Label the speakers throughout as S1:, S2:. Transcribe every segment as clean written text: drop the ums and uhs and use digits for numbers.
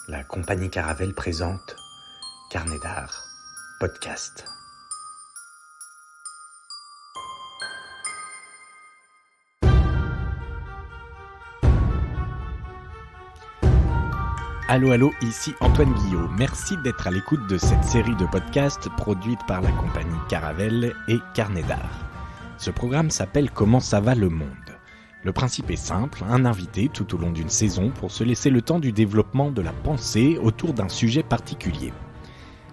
S1: La compagnie Caravelle présente Carnet d'art, podcast. Allô, ici Antoine Guillot. Merci d'être à l'écoute de cette série de podcasts produite par la compagnie Caravelle et Carnet d'art. Ce programme s'appelle Comment ça va le monde ? Le principe est simple, un invité tout au long d'une saison pour se laisser le temps du développement de la pensée autour d'un sujet particulier.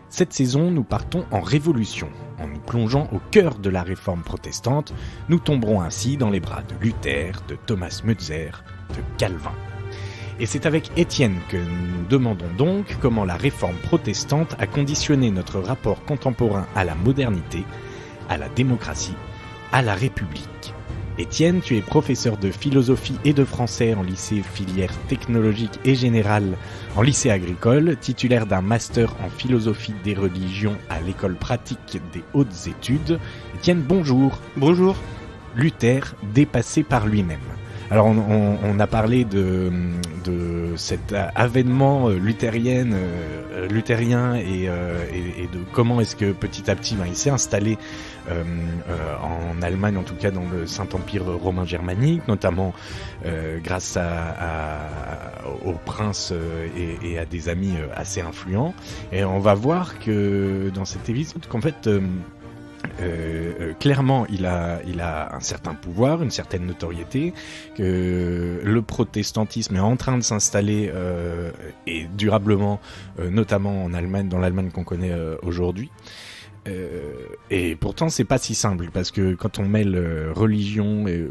S1: Cette saison, nous partons en révolution. En nous plongeant au cœur de la réforme protestante, nous tomberons ainsi dans les bras de Luther, de Thomas Müntzer, de Calvin. Et c'est avec Étienne que nous nous demandons donc comment la réforme protestante a conditionné notre rapport contemporain à la modernité, à la démocratie, à la République. Étienne, tu es professeur de philosophie et de français en lycée filière technologique et générale en lycée agricole, titulaire d'un master en philosophie des religions à l'école pratique des hautes études. Étienne, bonjour.
S2: Bonjour.
S1: Luther, dépassé par lui-même. Alors on a parlé de cet avènement luthérien et de comment est-ce que petit à petit il s'est installé en Allemagne, en tout cas dans le Saint-Empire romain germanique, notamment grâce aux princes et à des amis assez influents. Et on va voir que dans cet épisode qu'en fait clairement, il a un certain pouvoir, une certaine notoriété, que le protestantisme est en train de s'installer et durablement, notamment en Allemagne, dans l'Allemagne qu'on connaît aujourd'hui. Et pourtant, c'est pas si simple parce que quand on mêle religion et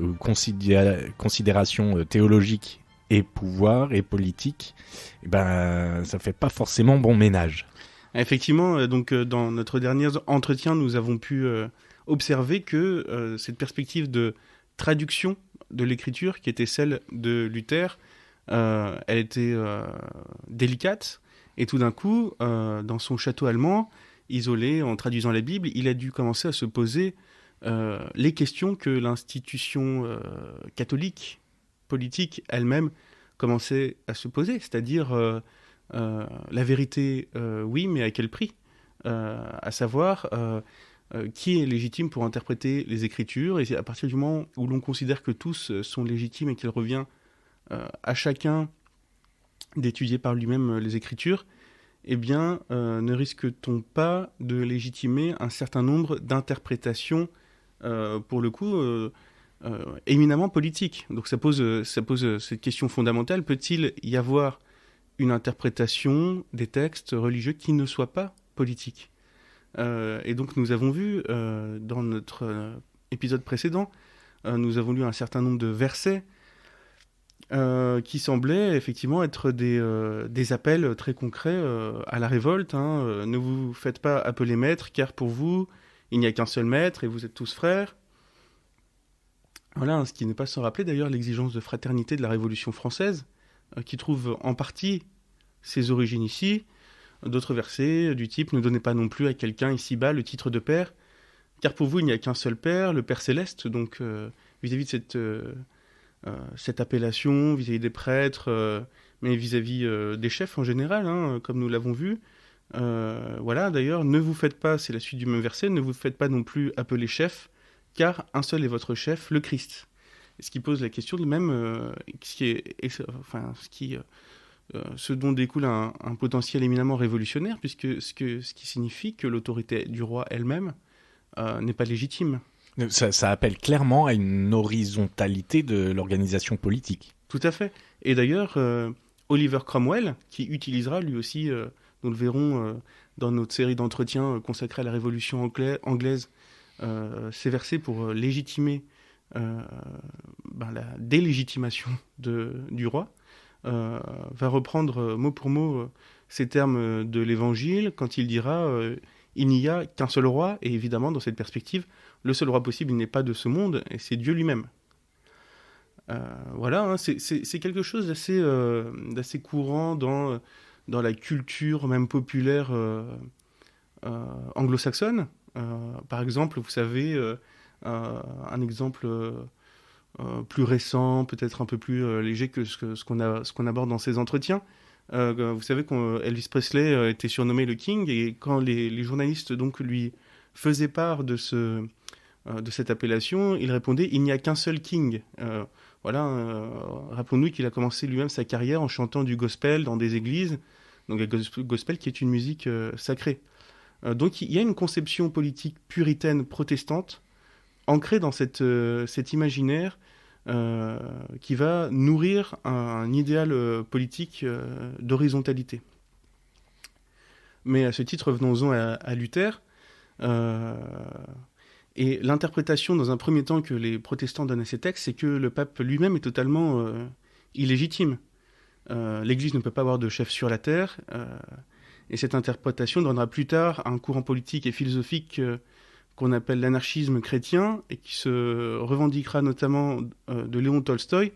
S1: considération théologique et pouvoir et politique, ça fait pas forcément bon ménage.
S2: Effectivement, donc dans notre dernier entretien, nous avons pu observer que cette perspective de traduction de l'écriture, qui était celle de Luther, elle était délicate. Et tout d'un coup, dans son château allemand, isolé, en traduisant la Bible, il a dû commencer à se poser les questions que l'institution catholique, politique elle-même, commençait à se poser, c'est-à-dire la vérité, oui, mais à quel prix ? À savoir, qui est légitime pour interpréter les Écritures ? Et c'est à partir du moment où l'on considère que tous sont légitimes et qu'il revient à chacun d'étudier par lui-même les Écritures, eh bien, ne risque-t-on pas de légitimer un certain nombre d'interprétations, pour le coup, éminemment politiques ? Donc ça pose cette question fondamentale. Peut-il y avoir une interprétation des textes religieux qui ne soit pas politique. Et donc nous avons vu, dans notre épisode précédent, nous avons lu un certain nombre de versets qui semblaient effectivement être des appels très concrets à la révolte. Ne vous faites pas appeler maître, car pour vous, il n'y a qu'un seul maître et vous êtes tous frères. Voilà, ce qui n'est pas sans rappeler d'ailleurs l'exigence de fraternité de la Révolution française, qui trouve en partie ses origines ici. D'autres versets du type « Ne donnez pas non plus à quelqu'un ici-bas le titre de père, car pour vous il n'y a qu'un seul père, le Père Céleste ». Donc vis-à-vis de cette appellation, vis-à-vis des prêtres, mais vis-à-vis des chefs en général, comme nous l'avons vu. Voilà, d'ailleurs, ne vous faites pas, c'est la suite du même verset, ne vous faites pas non plus appeler chef, car un seul est votre chef, le Christ. Ce qui pose la question de même, ce dont découle un potentiel éminemment révolutionnaire, puisque ce qui signifie que l'autorité du roi elle-même n'est pas légitime.
S1: Ça appelle clairement à une horizontalité de l'organisation politique.
S2: Tout à fait. Et d'ailleurs, Oliver Cromwell, qui utilisera lui aussi, nous le verrons dans notre série d'entretiens consacrée à la Révolution anglaise, ces versets pour légitimer la délégitimation du roi, va reprendre mot pour mot ces termes de l'Évangile quand il dira il n'y a qu'un seul roi, et évidemment dans cette perspective, le seul roi possible il n'est pas de ce monde, et c'est Dieu lui-même. Voilà, c'est quelque chose d'assez courant dans la culture même populaire anglo-saxonne. Par exemple, vous savez, un exemple plus récent, peut-être un peu plus léger que ce qu'on aborde dans ces entretiens, Vous savez qu'Elvis Presley était surnommé le King, et quand les journalistes donc lui faisaient part de cette appellation, il répondait « Il n'y a qu'un seul King ». Rappelons-nous qu'il a commencé lui-même sa carrière en chantant du gospel dans des églises, donc le gospel qui est une musique sacrée. Donc il y a une conception politique puritaine protestante ancrée dans cet imaginaire qui va nourrir un idéal politique d'horizontalité. Mais à ce titre, revenons-en à Luther. Et l'interprétation, dans un premier temps, que les protestants donnent à ces textes, c'est que le pape lui-même est totalement illégitime. L'Église ne peut pas avoir de chef sur la terre. Et cette interprétation donnera plus tard un courant politique et philosophique qu'on appelle l'anarchisme chrétien, et qui se revendiquera notamment de Léon Tolstoï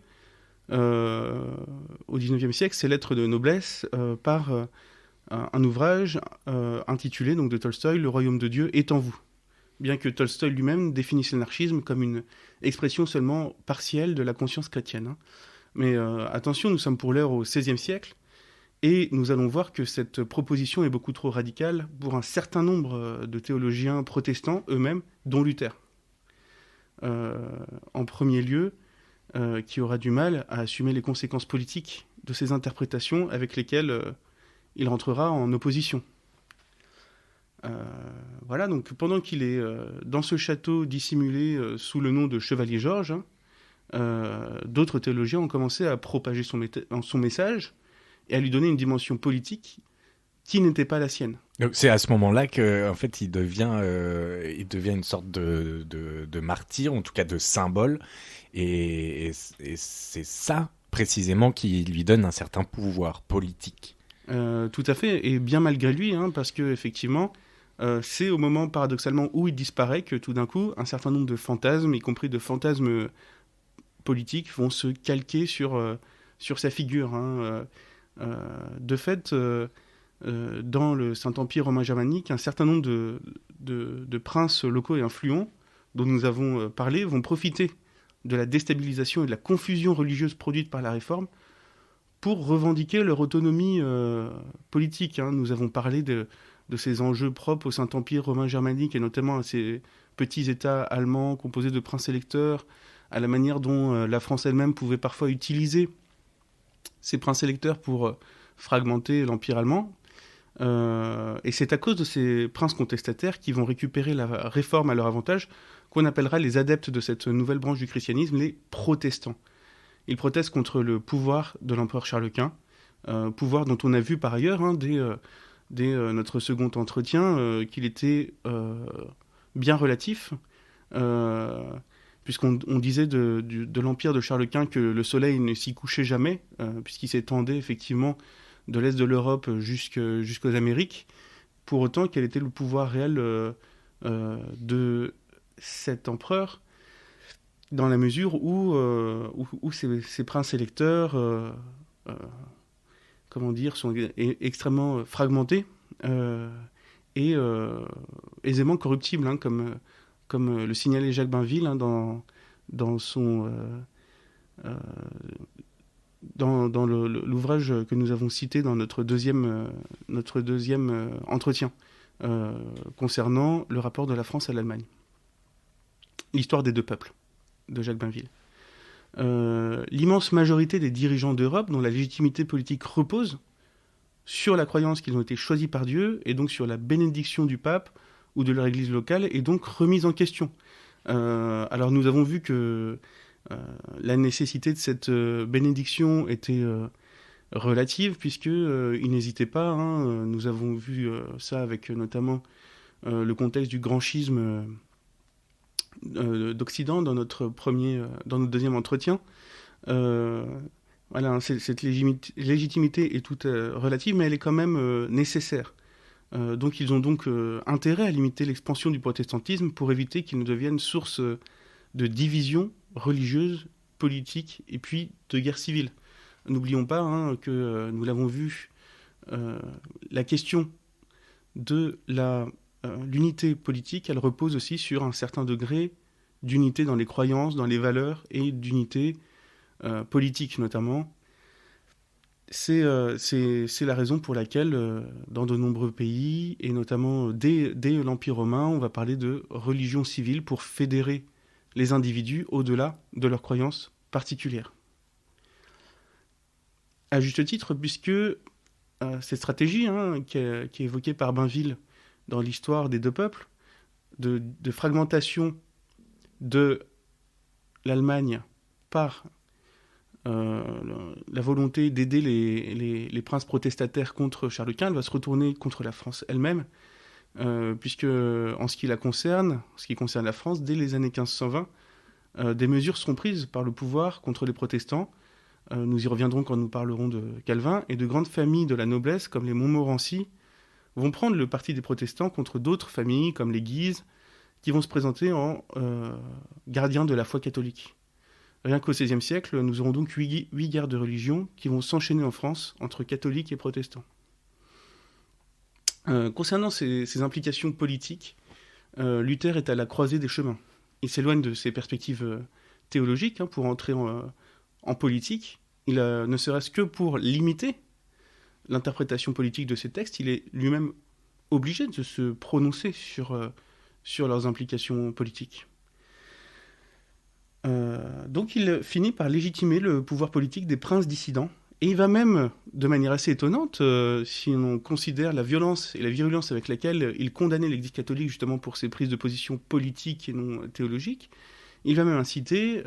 S2: au XIXe siècle, ses lettres de noblesse, par un ouvrage intitulé donc, de Tolstoï, « Le royaume de Dieu est en vous ». Bien que Tolstoï lui-même définisse l'anarchisme comme une expression seulement partielle de la conscience chrétienne. Mais attention, nous sommes pour l'heure au XVIe siècle, et nous allons voir que cette proposition est beaucoup trop radicale pour un certain nombre de théologiens protestants eux-mêmes, dont Luther. En premier lieu, qui aura du mal à assumer les conséquences politiques de ces interprétations avec lesquelles il rentrera en opposition. Donc pendant qu'il est dans ce château dissimulé sous le nom de Chevalier Georges, d'autres théologiens ont commencé à propager son message et à lui donner une dimension politique qui n'était pas la sienne.
S1: Donc c'est à ce moment-là qu'en fait il devient une sorte de martyr, en tout cas de symbole, et c'est ça précisément qui lui donne un certain pouvoir politique.
S2: Tout à fait, et bien malgré lui, parce que effectivement, c'est au moment paradoxalement où il disparaît que tout d'un coup, un certain nombre de fantasmes, y compris de fantasmes politiques, vont se calquer sur sa figure. De fait, dans le Saint-Empire romain germanique, un certain nombre de princes locaux et influents, dont nous avons parlé, vont profiter de la déstabilisation et de la confusion religieuse produite par la Réforme pour revendiquer leur autonomie politique. Nous avons parlé de ces enjeux propres au Saint-Empire romain germanique, et notamment à ces petits États allemands composés de princes électeurs, à la manière dont la France elle-même pouvait parfois utiliser ces princes électeurs pour fragmenter l'Empire allemand. Et c'est à cause de ces princes contestataires qui vont récupérer la Réforme à leur avantage qu'on appellera les adeptes de cette nouvelle branche du christianisme, les protestants. Ils protestent contre le pouvoir de l'empereur Charles Quint, pouvoir dont on a vu par ailleurs, dès notre second entretien, qu'il était bien relatif, puisqu'on disait de l'empire de Charles Quint que le soleil ne s'y couchait jamais, puisqu'il s'étendait effectivement de l'est de l'Europe jusqu'aux Amériques. Pour autant, quel était le pouvoir réel de cet empereur, dans la mesure où ces princes électeurs sont extrêmement fragmentés et aisément corruptibles, comme le signalait Jacques Bainville dans l'ouvrage que nous avons cité dans notre deuxième entretien concernant le rapport de la France à l'Allemagne. L'histoire des deux peuples, de Jacques Bainville. L'immense majorité des dirigeants d'Europe, dont la légitimité politique repose sur la croyance qu'ils ont été choisis par Dieu, et donc sur la bénédiction du pape ou de leur église locale, est donc remise en question. Alors nous avons vu que la nécessité de cette bénédiction était relative, puisqu'ils n'hésitaient pas. Nous avons vu ça avec notamment le contexte du grand schisme d'Occident dans notre deuxième entretien. Cette légitimité est toute relative, mais elle est quand même nécessaire. Donc ils ont donc intérêt à limiter l'expansion du protestantisme pour éviter qu'il ne devienne source de division religieuse, politique et puis de guerre civile. N'oublions pas que nous l'avons vu, la question de l'unité politique, elle repose aussi sur un certain degré d'unité dans les croyances, dans les valeurs, et d'unité politique notamment. C'est la raison pour laquelle, dans de nombreux pays, et notamment dès l'Empire romain, on va parler de religion civile pour fédérer les individus au-delà de leurs croyances particulières. À juste titre, puisque cette stratégie qui est évoquée par Bainville dans l'histoire des deux peuples, de fragmentation de l'Allemagne par la volonté d'aider les princes protestataires contre Charles Quint, elle va se retourner contre la France elle-même, puisque en ce qui concerne la France, dès les années 1520, des mesures seront prises par le pouvoir contre les protestants. Nous y reviendrons quand nous parlerons de Calvin, et de grandes familles de la noblesse, comme les Montmorency, vont prendre le parti des protestants contre d'autres familles, comme les Guises, qui vont se présenter en gardiens de la foi catholique. Rien qu'au XVIe siècle, nous aurons donc 8 guerres de religion qui vont s'enchaîner en France entre catholiques et protestants. Concernant ces implications politiques, Luther est à la croisée des chemins. Il s'éloigne de ses perspectives théologiques pour entrer en politique. Ne serait-ce que pour limiter l'interprétation politique de ces textes, il est lui-même obligé de se prononcer sur leurs implications politiques. Donc il finit par légitimer le pouvoir politique des princes dissidents, et il va même, de manière assez étonnante, si on considère la violence et la virulence avec laquelle il condamnait l'Église catholique justement pour ses prises de position politiques et non théologiques, il va même inciter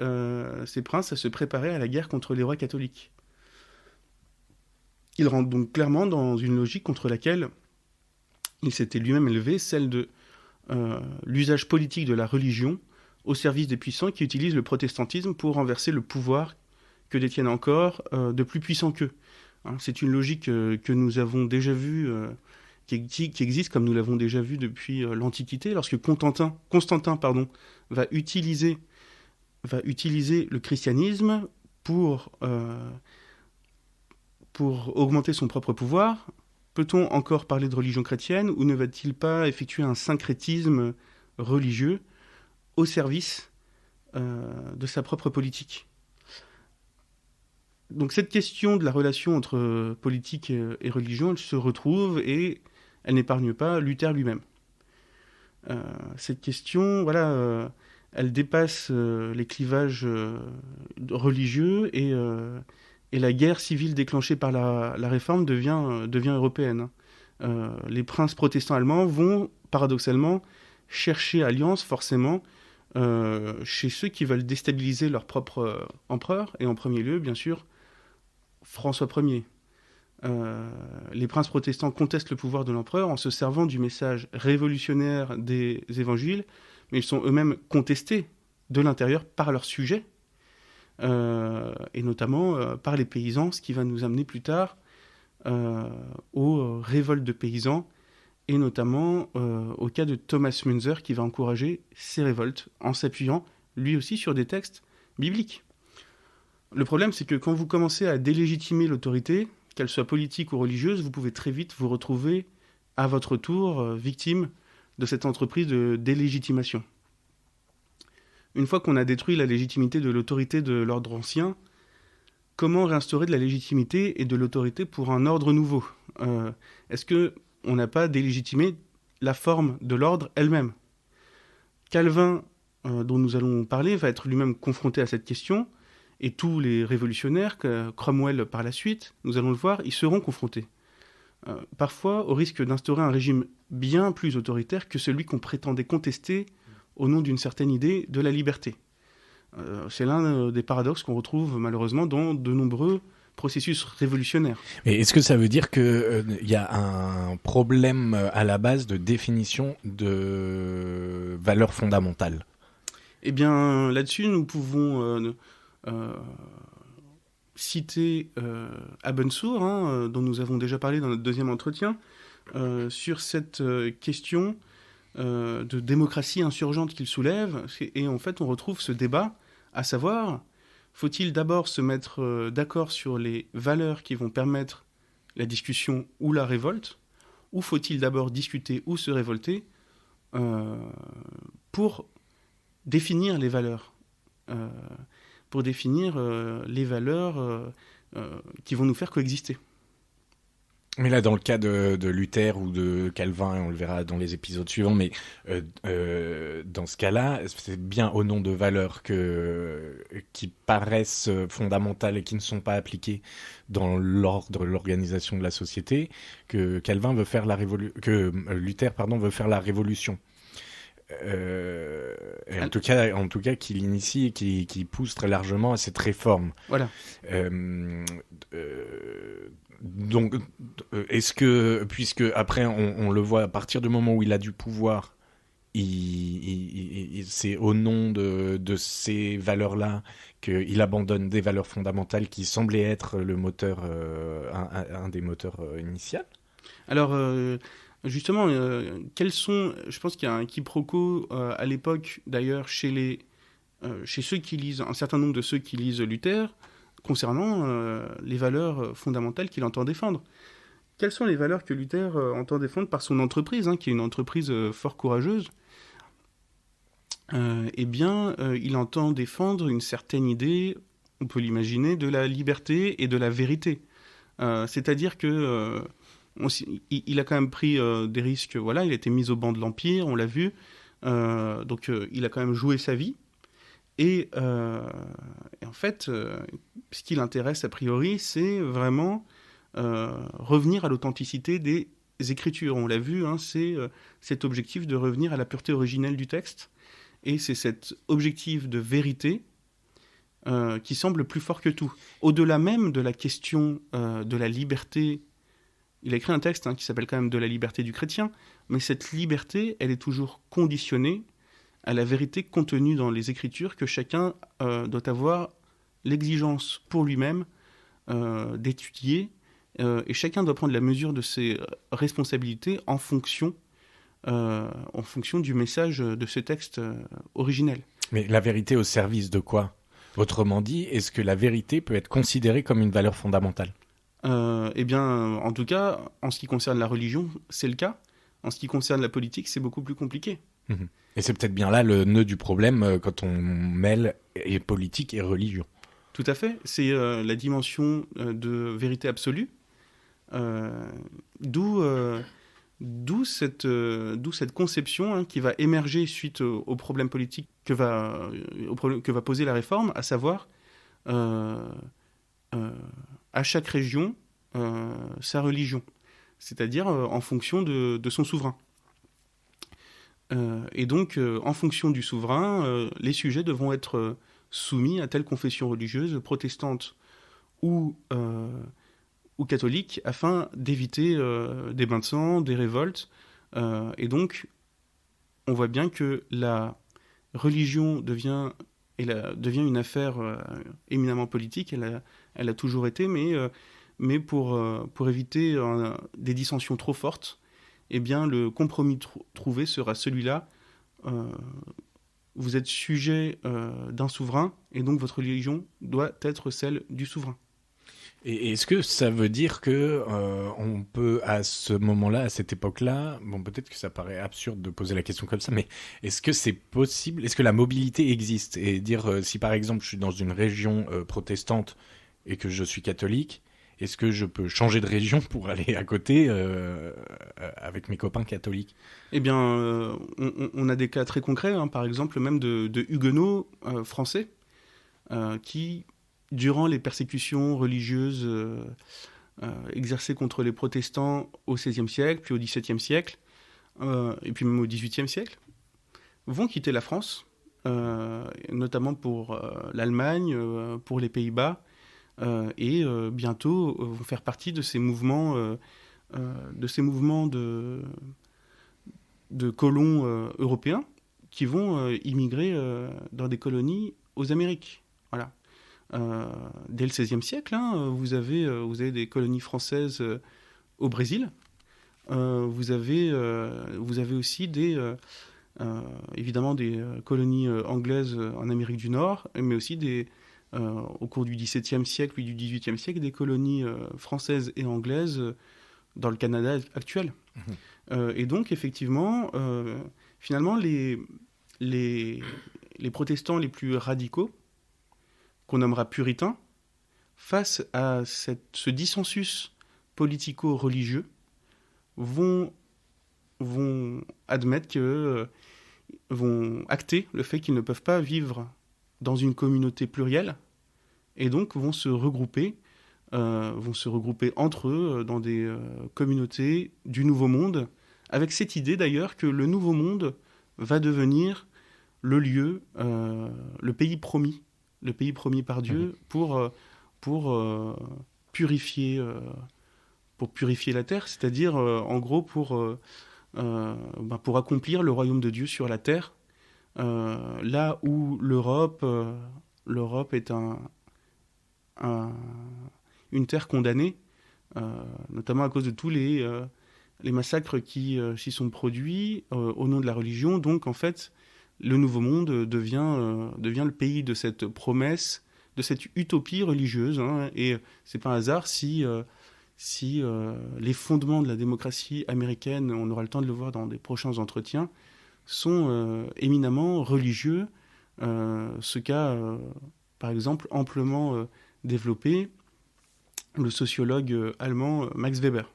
S2: ces princes à se préparer à la guerre contre les rois catholiques. Il rentre donc clairement dans une logique contre laquelle il s'était lui-même élevé, celle de l'usage politique de la religion au service des puissants qui utilisent le protestantisme pour renverser le pouvoir que détiennent encore de plus puissants qu'eux. C'est une logique que nous avons déjà vue, qui existe comme nous l'avons déjà vu depuis l'Antiquité, lorsque Constantin va utiliser le christianisme pour augmenter son propre pouvoir. Peut-on encore parler de religion chrétienne, ou ne va-t-il pas effectuer un syncrétisme religieux au service de sa propre politique ? Donc cette question de la relation entre politique et religion, elle se retrouve et elle n'épargne pas Luther lui-même. Cette question, elle dépasse les clivages religieux, et la guerre civile déclenchée par la Réforme devient européenne. Les princes protestants allemands vont, paradoxalement, chercher alliance, forcément, chez ceux qui veulent déstabiliser leur propre empereur, et en premier lieu, bien sûr, François Ier. Les princes protestants contestent le pouvoir de l'empereur en se servant du message révolutionnaire des évangiles, mais ils sont eux-mêmes contestés de l'intérieur par leurs sujets, et notamment par les paysans, ce qui va nous amener plus tard aux révoltes de paysans, et notamment au cas de Thomas Münzer, qui va encourager ces révoltes en s'appuyant lui aussi sur des textes bibliques. Le problème, c'est que quand vous commencez à délégitimer l'autorité, qu'elle soit politique ou religieuse, vous pouvez très vite vous retrouver à votre tour victime de cette entreprise de délégitimation. Une fois qu'on a détruit la légitimité de l'autorité de l'ordre ancien, comment réinstaurer de la légitimité et de l'autorité pour un ordre nouveau ? Est-ce qu'on n'a pas délégitimé la forme de l'ordre elle-même ? Calvin, dont nous allons parler, va être lui-même confronté à cette question, et tous les révolutionnaires, Cromwell par la suite, nous allons le voir, ils seront confrontés. Parfois au risque d'instaurer un régime bien plus autoritaire que celui qu'on prétendait contester au nom d'une certaine idée de la liberté. C'est l'un des paradoxes qu'on retrouve malheureusement dans de nombreux processus révolutionnaires.
S1: Mais est-ce que ça veut dire qu'il y a un problème à la base de définition de valeurs fondamentales ?
S2: Eh bien, là-dessus, nous pouvons citer Abensour, dont nous avons déjà parlé dans notre deuxième entretien, sur cette question de démocratie insurgente qu'il soulève. Et en fait, on retrouve ce débat, à savoir, faut-il d'abord se mettre d'accord sur les valeurs qui vont permettre la discussion ou la révolte, ou faut-il d'abord discuter ou se révolter pour définir les valeurs, qui vont nous faire coexister.
S1: Mais là, dans le cas de Luther ou de Calvin, on le verra dans les épisodes suivants, mais dans ce cas-là, c'est bien au nom de valeurs qui paraissent fondamentales et qui ne sont pas appliquées dans l'ordre, l'organisation de la société, que Calvin veut faire que Luther, veut faire la révolution. Et en tout cas, qu'il initie et qui pousse très largement à cette réforme.
S2: Voilà.
S1: Donc, est-ce que, puisque après on le voit, à partir du moment où il a du pouvoir, c'est au nom de ces valeurs-là qu'il abandonne des valeurs fondamentales qui semblaient être le moteur, un des moteurs initial.
S2: Alors, justement, je pense qu'il y a un quiproquo à l'époque, d'ailleurs, chez ceux qui lisent, un certain nombre de ceux qui lisent Luther, concernant les valeurs fondamentales qu'il entend défendre. Quelles sont les valeurs que Luther entend défendre par son entreprise, qui est une entreprise fort courageuse? Eh bien, il entend défendre une certaine idée, on peut l'imaginer, de la liberté et de la vérité. C'est-à-dire que il a quand même pris des risques, voilà, il a été mis au banc de l'Empire, on l'a vu, donc il a quand même joué sa vie. Et en fait, ce qui l'intéresse a priori, c'est vraiment revenir à l'authenticité des Écritures. On l'a vu, c'est cet objectif de revenir à la pureté originelle du texte. Et c'est cet objectif de vérité qui semble plus fort que tout. Au-delà même de la question de la liberté, il a écrit un texte qui s'appelle quand même « De la liberté du chrétien », mais cette liberté, elle est toujours conditionnée à la vérité contenue dans les Écritures, que chacun doit avoir l'exigence pour lui-même d'étudier, et chacun doit prendre la mesure de ses responsabilités en fonction du message de ce texte originel.
S1: Mais la vérité au service de quoi ? Autrement dit, est-ce que la vérité peut être considérée comme une valeur fondamentale ?
S2: Eh bien, en tout cas, en ce qui concerne la religion, c'est le cas. En ce qui concerne la politique, c'est beaucoup plus compliqué.
S1: Et c'est peut-être bien là le nœud du problème quand on mêle politique et religion.
S2: Tout à fait. C'est la dimension de vérité absolue. D'où cette conception qui va émerger suite au problème politique que va poser la réforme, à savoir à chaque région sa religion, c'est-à-dire en fonction de son souverain. Et donc, en fonction du souverain, les sujets devront être soumis à telle confession religieuse, protestante ou catholique, afin d'éviter des bains de sang, des révoltes. Et donc, on voit bien que la religion devient une affaire éminemment politique. Elle a toujours été, mais pour éviter des dissensions trop fortes, eh bien, le compromis trouvé sera celui-là. Vous êtes sujet d'un souverain, et donc votre religion doit être celle du souverain.
S1: Et est-ce que ça veut dire que on peut, à ce moment-là, à cette époque-là, bon, peut-être que ça paraît absurde de poser la question comme ça, mais est-ce que c'est possible, est-ce que la mobilité existe? Et dire, si par exemple je suis dans une région protestante et que je suis catholique, est-ce que je peux changer de région pour aller à côté avec mes copains catholiques?
S2: Eh bien, on a des cas très concrets, par exemple même de huguenots français qui, durant les persécutions religieuses exercées contre les protestants au XVIe siècle, puis au XVIIe siècle, et puis même au XVIIIe siècle, vont quitter la France, notamment pour l'Allemagne, pour les Pays-Bas, et bientôt vont faire partie de ces mouvements de colons européens qui vont immigrer dans des colonies aux Amériques. Voilà. Dès le XVIe siècle, vous avez des colonies françaises au Brésil. Vous avez aussi évidemment des colonies anglaises en Amérique du Nord, mais aussi au cours du XVIIe siècle puis du XVIIIe siècle, des colonies françaises et anglaises dans le Canada actuel. Et donc, effectivement, finalement, les protestants les plus radicaux, qu'on nommera puritains, face à ce dissensus politico-religieux, vont admettre vont acter le fait qu'ils ne peuvent pas vivre dans une communauté plurielle, et donc vont se regrouper entre eux dans des communautés du Nouveau Monde, avec cette idée d'ailleurs que le Nouveau Monde va devenir le lieu, le pays promis par Dieu pour purifier la terre, c'est-à-dire en gros pour accomplir le royaume de Dieu sur la terre, là où l'Europe est une terre condamnée, notamment à cause de tous les massacres qui s'y sont produits au nom de la religion. Donc en fait, le Nouveau Monde devient le pays de cette promesse, de cette utopie religieuse, hein, et c'est pas un hasard si les fondements de la démocratie américaine, on aura le temps de le voir dans des prochains entretiens, sont éminemment religieux, ce qu'a par exemple amplement développé le sociologue allemand Max Weber.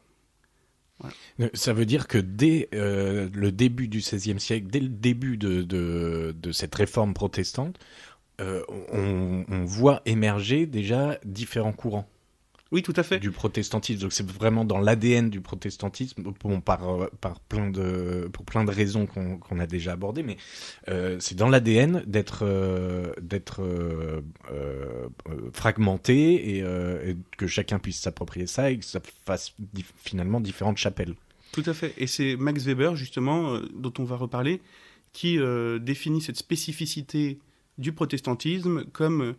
S1: Voilà. Ça veut dire que dès le début du XVIe siècle, dès le début de cette réforme protestante, on voit émerger déjà différents courants.
S2: Oui, tout à fait.
S1: Du protestantisme. Donc c'est vraiment dans l'ADN du protestantisme, pour plein de raisons qu'on a déjà abordées, mais c'est dans l'ADN d'être fragmenté et que chacun puisse s'approprier ça et que ça fasse finalement différentes chapelles.
S2: Tout à fait. Et c'est Max Weber, justement, dont on va reparler, qui définit cette spécificité du protestantisme comme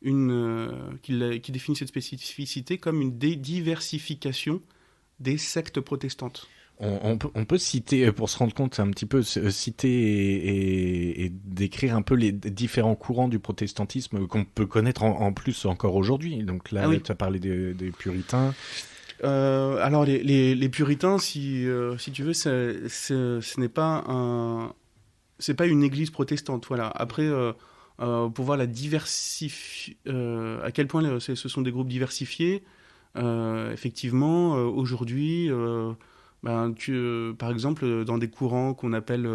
S2: qui définit cette spécificité comme une diversification des sectes protestantes.
S1: On peut citer, pour se rendre compte un petit peu, citer et décrire un peu les différents courants du protestantisme qu'on peut connaître en plus encore aujourd'hui. Donc là, tu as parlé des puritains.
S2: Alors les puritains, si tu veux, ce n'est pas c'est pas une église protestante. Voilà. Après, pour voir à quel point ce sont des groupes diversifiés. Effectivement, aujourd'hui, par exemple, dans des courants qu'on appelle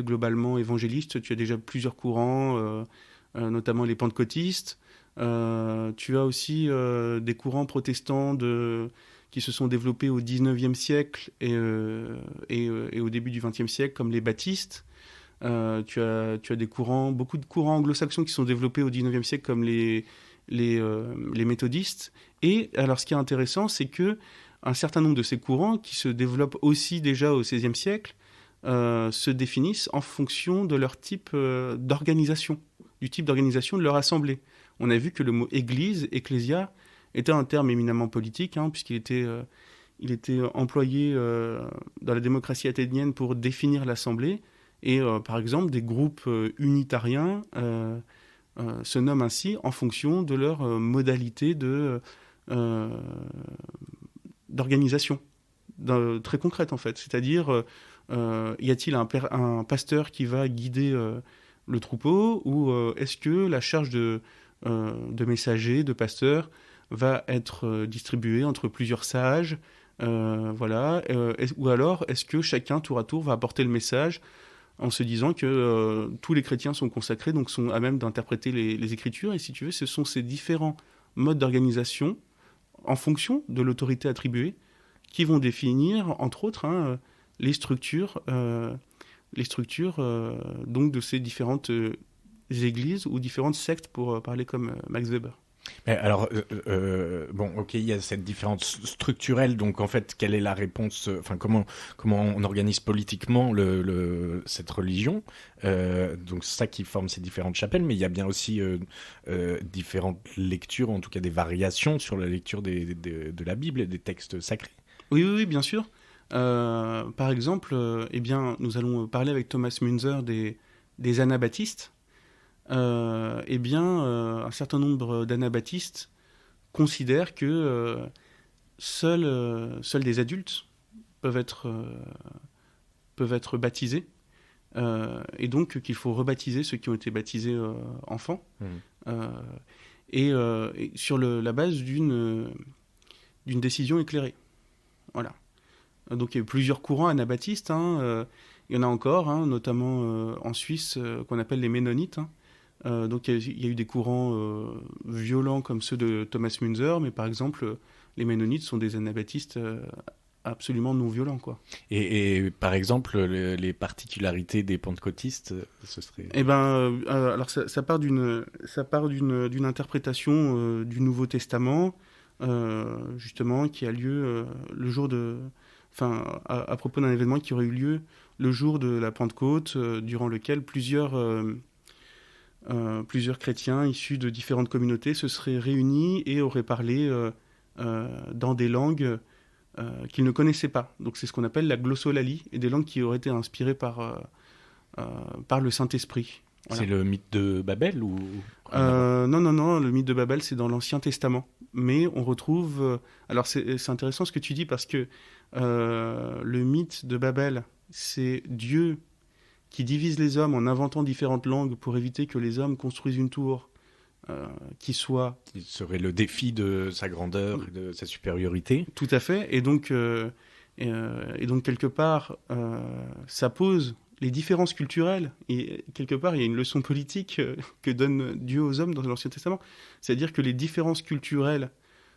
S2: globalement évangélistes, tu as déjà plusieurs courants, notamment les pentecôtistes. Tu as aussi des courants protestants qui se sont développés au XIXe siècle et au début du XXe siècle, comme les baptistes. Tu as beaucoup de courants anglo-saxons qui sont développés au XIXe siècle, comme les méthodistes. Et alors, ce qui est intéressant, c'est que un certain nombre de ces courants, qui se développent aussi déjà au XVIe siècle, se définissent en fonction de leur type d'organisation, du type d'organisation de leur assemblée. On a vu que le mot église, ecclésia, était un terme éminemment politique, hein, puisqu'il était employé dans la démocratie athénienne pour définir l'assemblée. Et par exemple, des groupes unitariens se nomment ainsi en fonction de leur modalité d'organisation, très concrète en fait. C'est-à-dire, y a-t-il un pasteur qui va guider le troupeau, ou est-ce que la charge de messagers, de pasteurs, va être distribuée entre plusieurs sages, voilà, ou alors est-ce que chacun tour à tour va apporter le message en se disant que tous les chrétiens sont consacrés, donc sont à même d'interpréter les Écritures. Et si tu veux, ce sont ces différents modes d'organisation, en fonction de l'autorité attribuée, qui vont définir, entre autres, les structures donc de ces différentes églises ou différentes sectes, pour parler comme Max Weber.
S1: Alors, il y a cette différence structurelle, donc en fait, quelle est la réponse, comment on organise politiquement cette religion, donc c'est ça qui forme ces différentes chapelles, mais il y a bien aussi différentes lectures, en tout cas des variations sur la lecture de la Bible et des textes sacrés.
S2: Oui, bien sûr. Par exemple, nous allons parler avec Thomas Münzer des anabaptistes. Un certain nombre d'anabaptistes considèrent que seuls des adultes peuvent être baptisés, et donc qu'il faut rebaptiser ceux qui ont été baptisés enfants. et sur la base d'une décision éclairée. Voilà. Donc il y a eu plusieurs courants anabaptistes, il y en a encore, notamment en Suisse, qu'on appelle les Ménonites. Donc il y a eu des courants violents comme ceux de Thomas Münzer, mais par exemple, les Ménonites sont des anabaptistes absolument non violents, quoi.
S1: Et par exemple, les particularités des pentecôtistes, ce serait...
S2: Alors ça part d'une interprétation du Nouveau Testament, justement, qui a lieu le jour de... Enfin, à propos d'un événement qui aurait eu lieu le jour de la Pentecôte, durant lequel plusieurs chrétiens issus de différentes communautés se seraient réunis et auraient parlé dans des langues qu'ils ne connaissaient pas. Donc c'est ce qu'on appelle la glossolalie, et des langues qui auraient été inspirées par le Saint-Esprit. Voilà.
S1: C'est le mythe de Babel ou...
S2: Non, le mythe de Babel, c'est dans l'Ancien Testament. Mais on retrouve... alors c'est intéressant ce que tu dis, parce que le mythe de Babel, c'est Dieu qui divise les hommes en inventant différentes langues pour éviter que les hommes construisent une tour qui serait
S1: le défi de sa grandeur et de sa supériorité.
S2: Tout à fait. Et donc quelque part, ça pose les différences culturelles. Et quelque part, il y a une leçon politique que donne Dieu aux hommes dans l'Ancien Testament. C'est-à-dire que les différences culturelles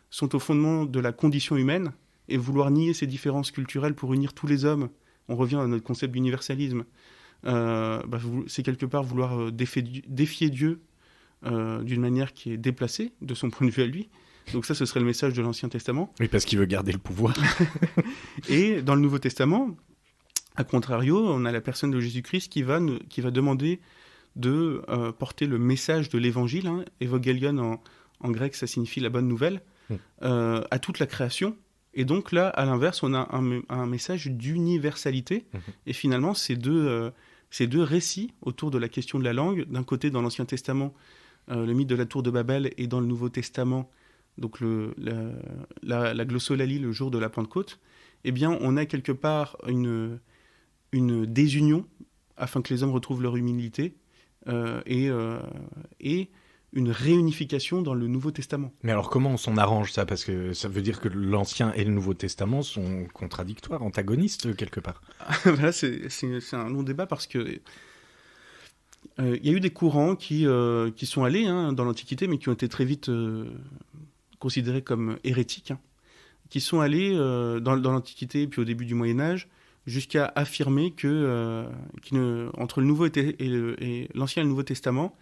S2: sont au fondement de la condition humaine, et vouloir nier ces différences culturelles pour unir tous les hommes, on revient à notre concept d'universalisme, c'est quelque part vouloir défier Dieu d'une manière qui est déplacée de son point de vue à lui. Donc ça, ce serait le message de l'Ancien Testament.
S1: Oui, parce qu'il veut garder le pouvoir.
S2: Et dans le Nouveau Testament, à contrario, on a la personne de Jésus-Christ qui va demander de porter le message de l'Évangile, Evangelion en grec, ça signifie la bonne nouvelle, à toute la création. Et donc là, à l'inverse, on a un message d'universalité. Et finalement, ces deux récits autour de la question de la langue, d'un côté dans l'Ancien Testament, le mythe de la tour de Babel, et dans le Nouveau Testament, donc la glossolalie, le jour de la Pentecôte, eh bien, on a quelque part une désunion afin que les hommes retrouvent leur humilité et une réunification dans le Nouveau Testament.
S1: Mais alors comment on s'en arrange ça ? Parce que ça veut dire que l'Ancien et le Nouveau Testament sont contradictoires, antagonistes quelque part.
S2: Là, c'est un long débat, parce que il y a eu des courants qui sont allés dans l'Antiquité, mais qui ont été très vite considérés comme hérétiques, qui sont allés dans l'Antiquité et puis au début du Moyen-Âge jusqu'à affirmer que entre le Nouveau et l'Ancien et le Nouveau Testament,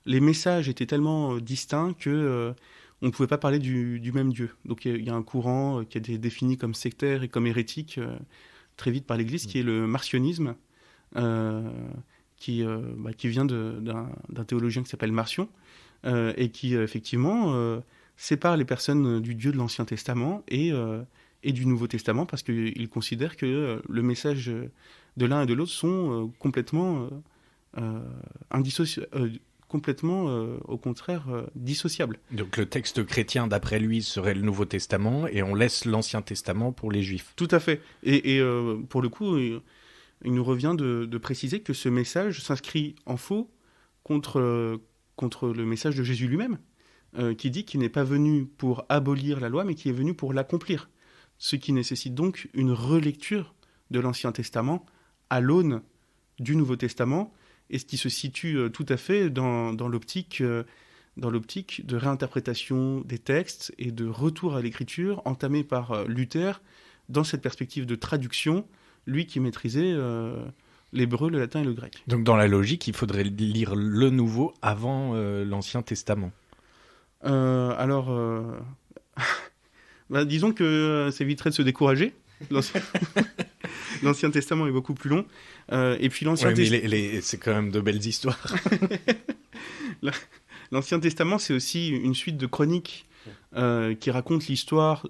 S2: les messages étaient tellement distincts que on ne pouvait pas parler du même Dieu. Donc il y a un courant qui a été défini comme sectaire et comme hérétique très vite par l'Église, qui est le marcionisme, qui vient d'un théologien qui s'appelle Marcion, et qui effectivement sépare les personnes du Dieu de l'Ancien Testament et du Nouveau Testament, parce qu'il considère que le message de l'un et de l'autre sont complètement au contraire, dissociables.
S1: Donc le texte chrétien, d'après lui, serait le Nouveau Testament, et on laisse l'Ancien Testament pour les Juifs.
S2: Tout à fait. Et pour le coup, il nous revient de préciser que ce message s'inscrit en faux contre le message de Jésus lui-même, qui dit qu'il n'est pas venu pour abolir la loi, mais qui est venu pour l'accomplir. Ce qui nécessite donc une relecture de l'Ancien Testament à l'aune du Nouveau Testament, et ce qui se situe tout à fait dans l'optique de réinterprétation des textes et de retour à l'écriture entamé par Luther, dans cette perspective de traduction, lui qui maîtrisait l'hébreu, le latin et le grec.
S1: Donc dans la logique, il faudrait lire le Nouveau avant l'Ancien Testament.
S2: Disons que ça éviterait de se décourager. L'Ancien Testament est beaucoup plus long. Et puis l'Ancien
S1: Testament... c'est quand même de belles histoires.
S2: L'Ancien Testament, c'est aussi une suite de chroniques qui racontent l'histoire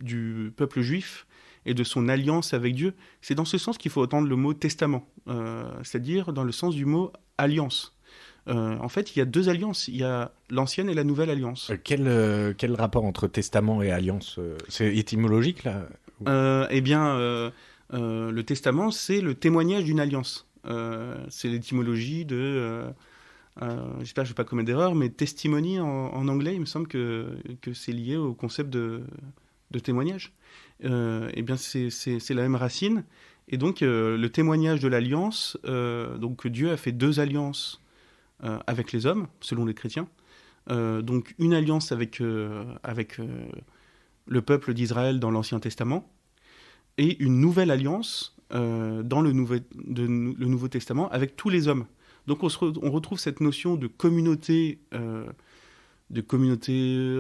S2: du peuple juif et de son alliance avec Dieu. C'est dans ce sens qu'il faut entendre le mot testament, c'est-à-dire dans le sens du mot alliance. En fait, il y a deux alliances. Il y a l'ancienne et la nouvelle alliance.
S1: Quel rapport entre testament et alliance ? C'est étymologique, là ?
S2: Le testament, c'est le témoignage d'une alliance. C'est l'étymologie j'espère que je ne vais pas commettre d'erreur, mais testimony en anglais, il me semble que c'est lié au concept de témoignage. Eh bien, c'est la même racine. Et donc, le témoignage de l'alliance, donc Dieu a fait 2 alliances avec les hommes, selon les chrétiens. Donc, une alliance avec le peuple d'Israël dans l'Ancien Testament, et une nouvelle alliance dans le Nouveau Testament avec tous les hommes. Donc, on retrouve cette notion de communauté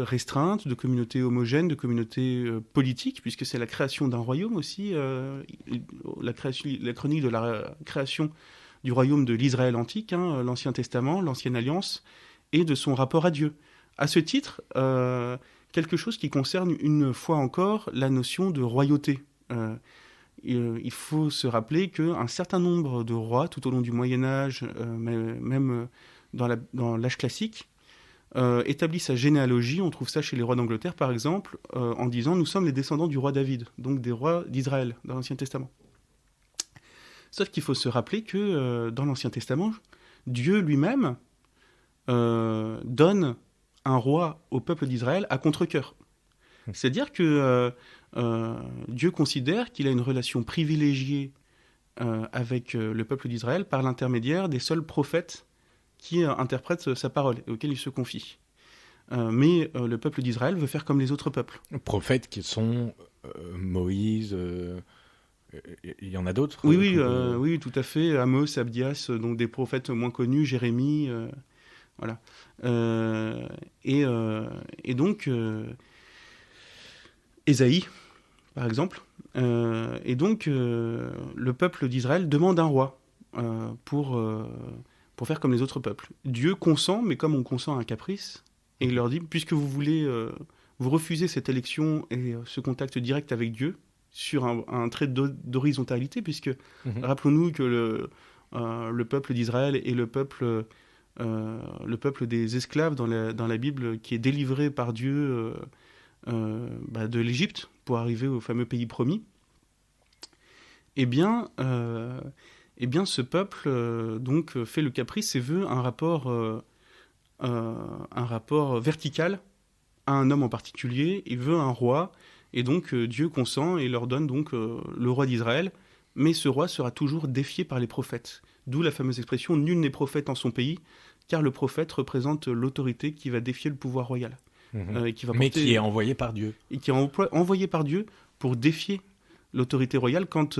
S2: restreinte, de communauté homogène, de communauté politique, puisque c'est la création d'un royaume aussi, la chronique de la création du royaume de l'Israël antique, l'Ancien Testament, l'Ancienne Alliance, et de son rapport à Dieu. À ce titre, quelque chose qui concerne une fois encore la notion de royauté. Il faut se rappeler qu'un certain nombre de rois, tout au long du Moyen-Âge, même dans l'âge classique, établit sa généalogie, on trouve ça chez les rois d'Angleterre par exemple, en disant nous sommes les descendants du roi David, donc des rois d'Israël dans l'Ancien Testament. Sauf qu'il faut se rappeler que dans l'Ancien Testament, Dieu lui-même donne un roi au peuple d'Israël à contre-cœur. C'est-à-dire que Dieu considère qu'il a une relation privilégiée avec le peuple d'Israël par l'intermédiaire des seuls prophètes qui interprète sa parole et auquel il se confie. Mais le peuple d'Israël veut faire comme les autres peuples.
S1: Prophètes qui sont Moïse, il y en a d'autres.
S2: Oui, tout à fait. Amos, Abdias, donc des prophètes moins connus, Jérémie, voilà. Et donc, Ésaïe, par exemple. Et donc, le peuple d'Israël demande un roi pour faire comme les autres peuples. Dieu consent, mais comme on consent à un caprice, et il leur dit, puisque vous voulez, vous refusez cette élection et ce contact direct avec Dieu, sur un trait d'horizontalité, puisque rappelons-nous que le peuple d'Israël est le peuple des esclaves dans la Bible, qui est délivré par Dieu de l'Égypte pour arriver au fameux pays promis. Eh bien, ce peuple donc fait le caprice et veut un rapport vertical à un homme en particulier. Il veut un roi, et donc Dieu consent et leur donne donc le roi d'Israël. Mais ce roi sera toujours défié par les prophètes. D'où la fameuse expression « nul n'est prophète en son pays », car le prophète représente l'autorité qui va défier le pouvoir royal.
S1: Mais qui est envoyé par Dieu.
S2: Et qui est envoyé par Dieu pour défier l'autorité royale quand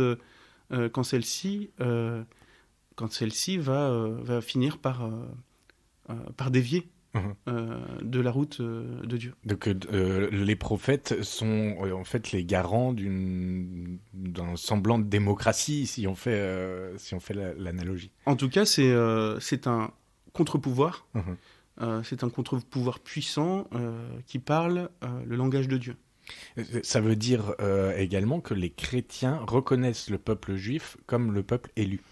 S2: celle-ci va finir par dévier de la route de Dieu.
S1: Donc les prophètes sont en fait les garants d'un semblant de démocratie, si on fait l'analogie.
S2: En tout cas, c'est un contre-pouvoir. C'est un contre-pouvoir puissant qui parle le langage de Dieu.
S1: Ça veut dire également que les chrétiens reconnaissent le peuple juif comme le peuple élu.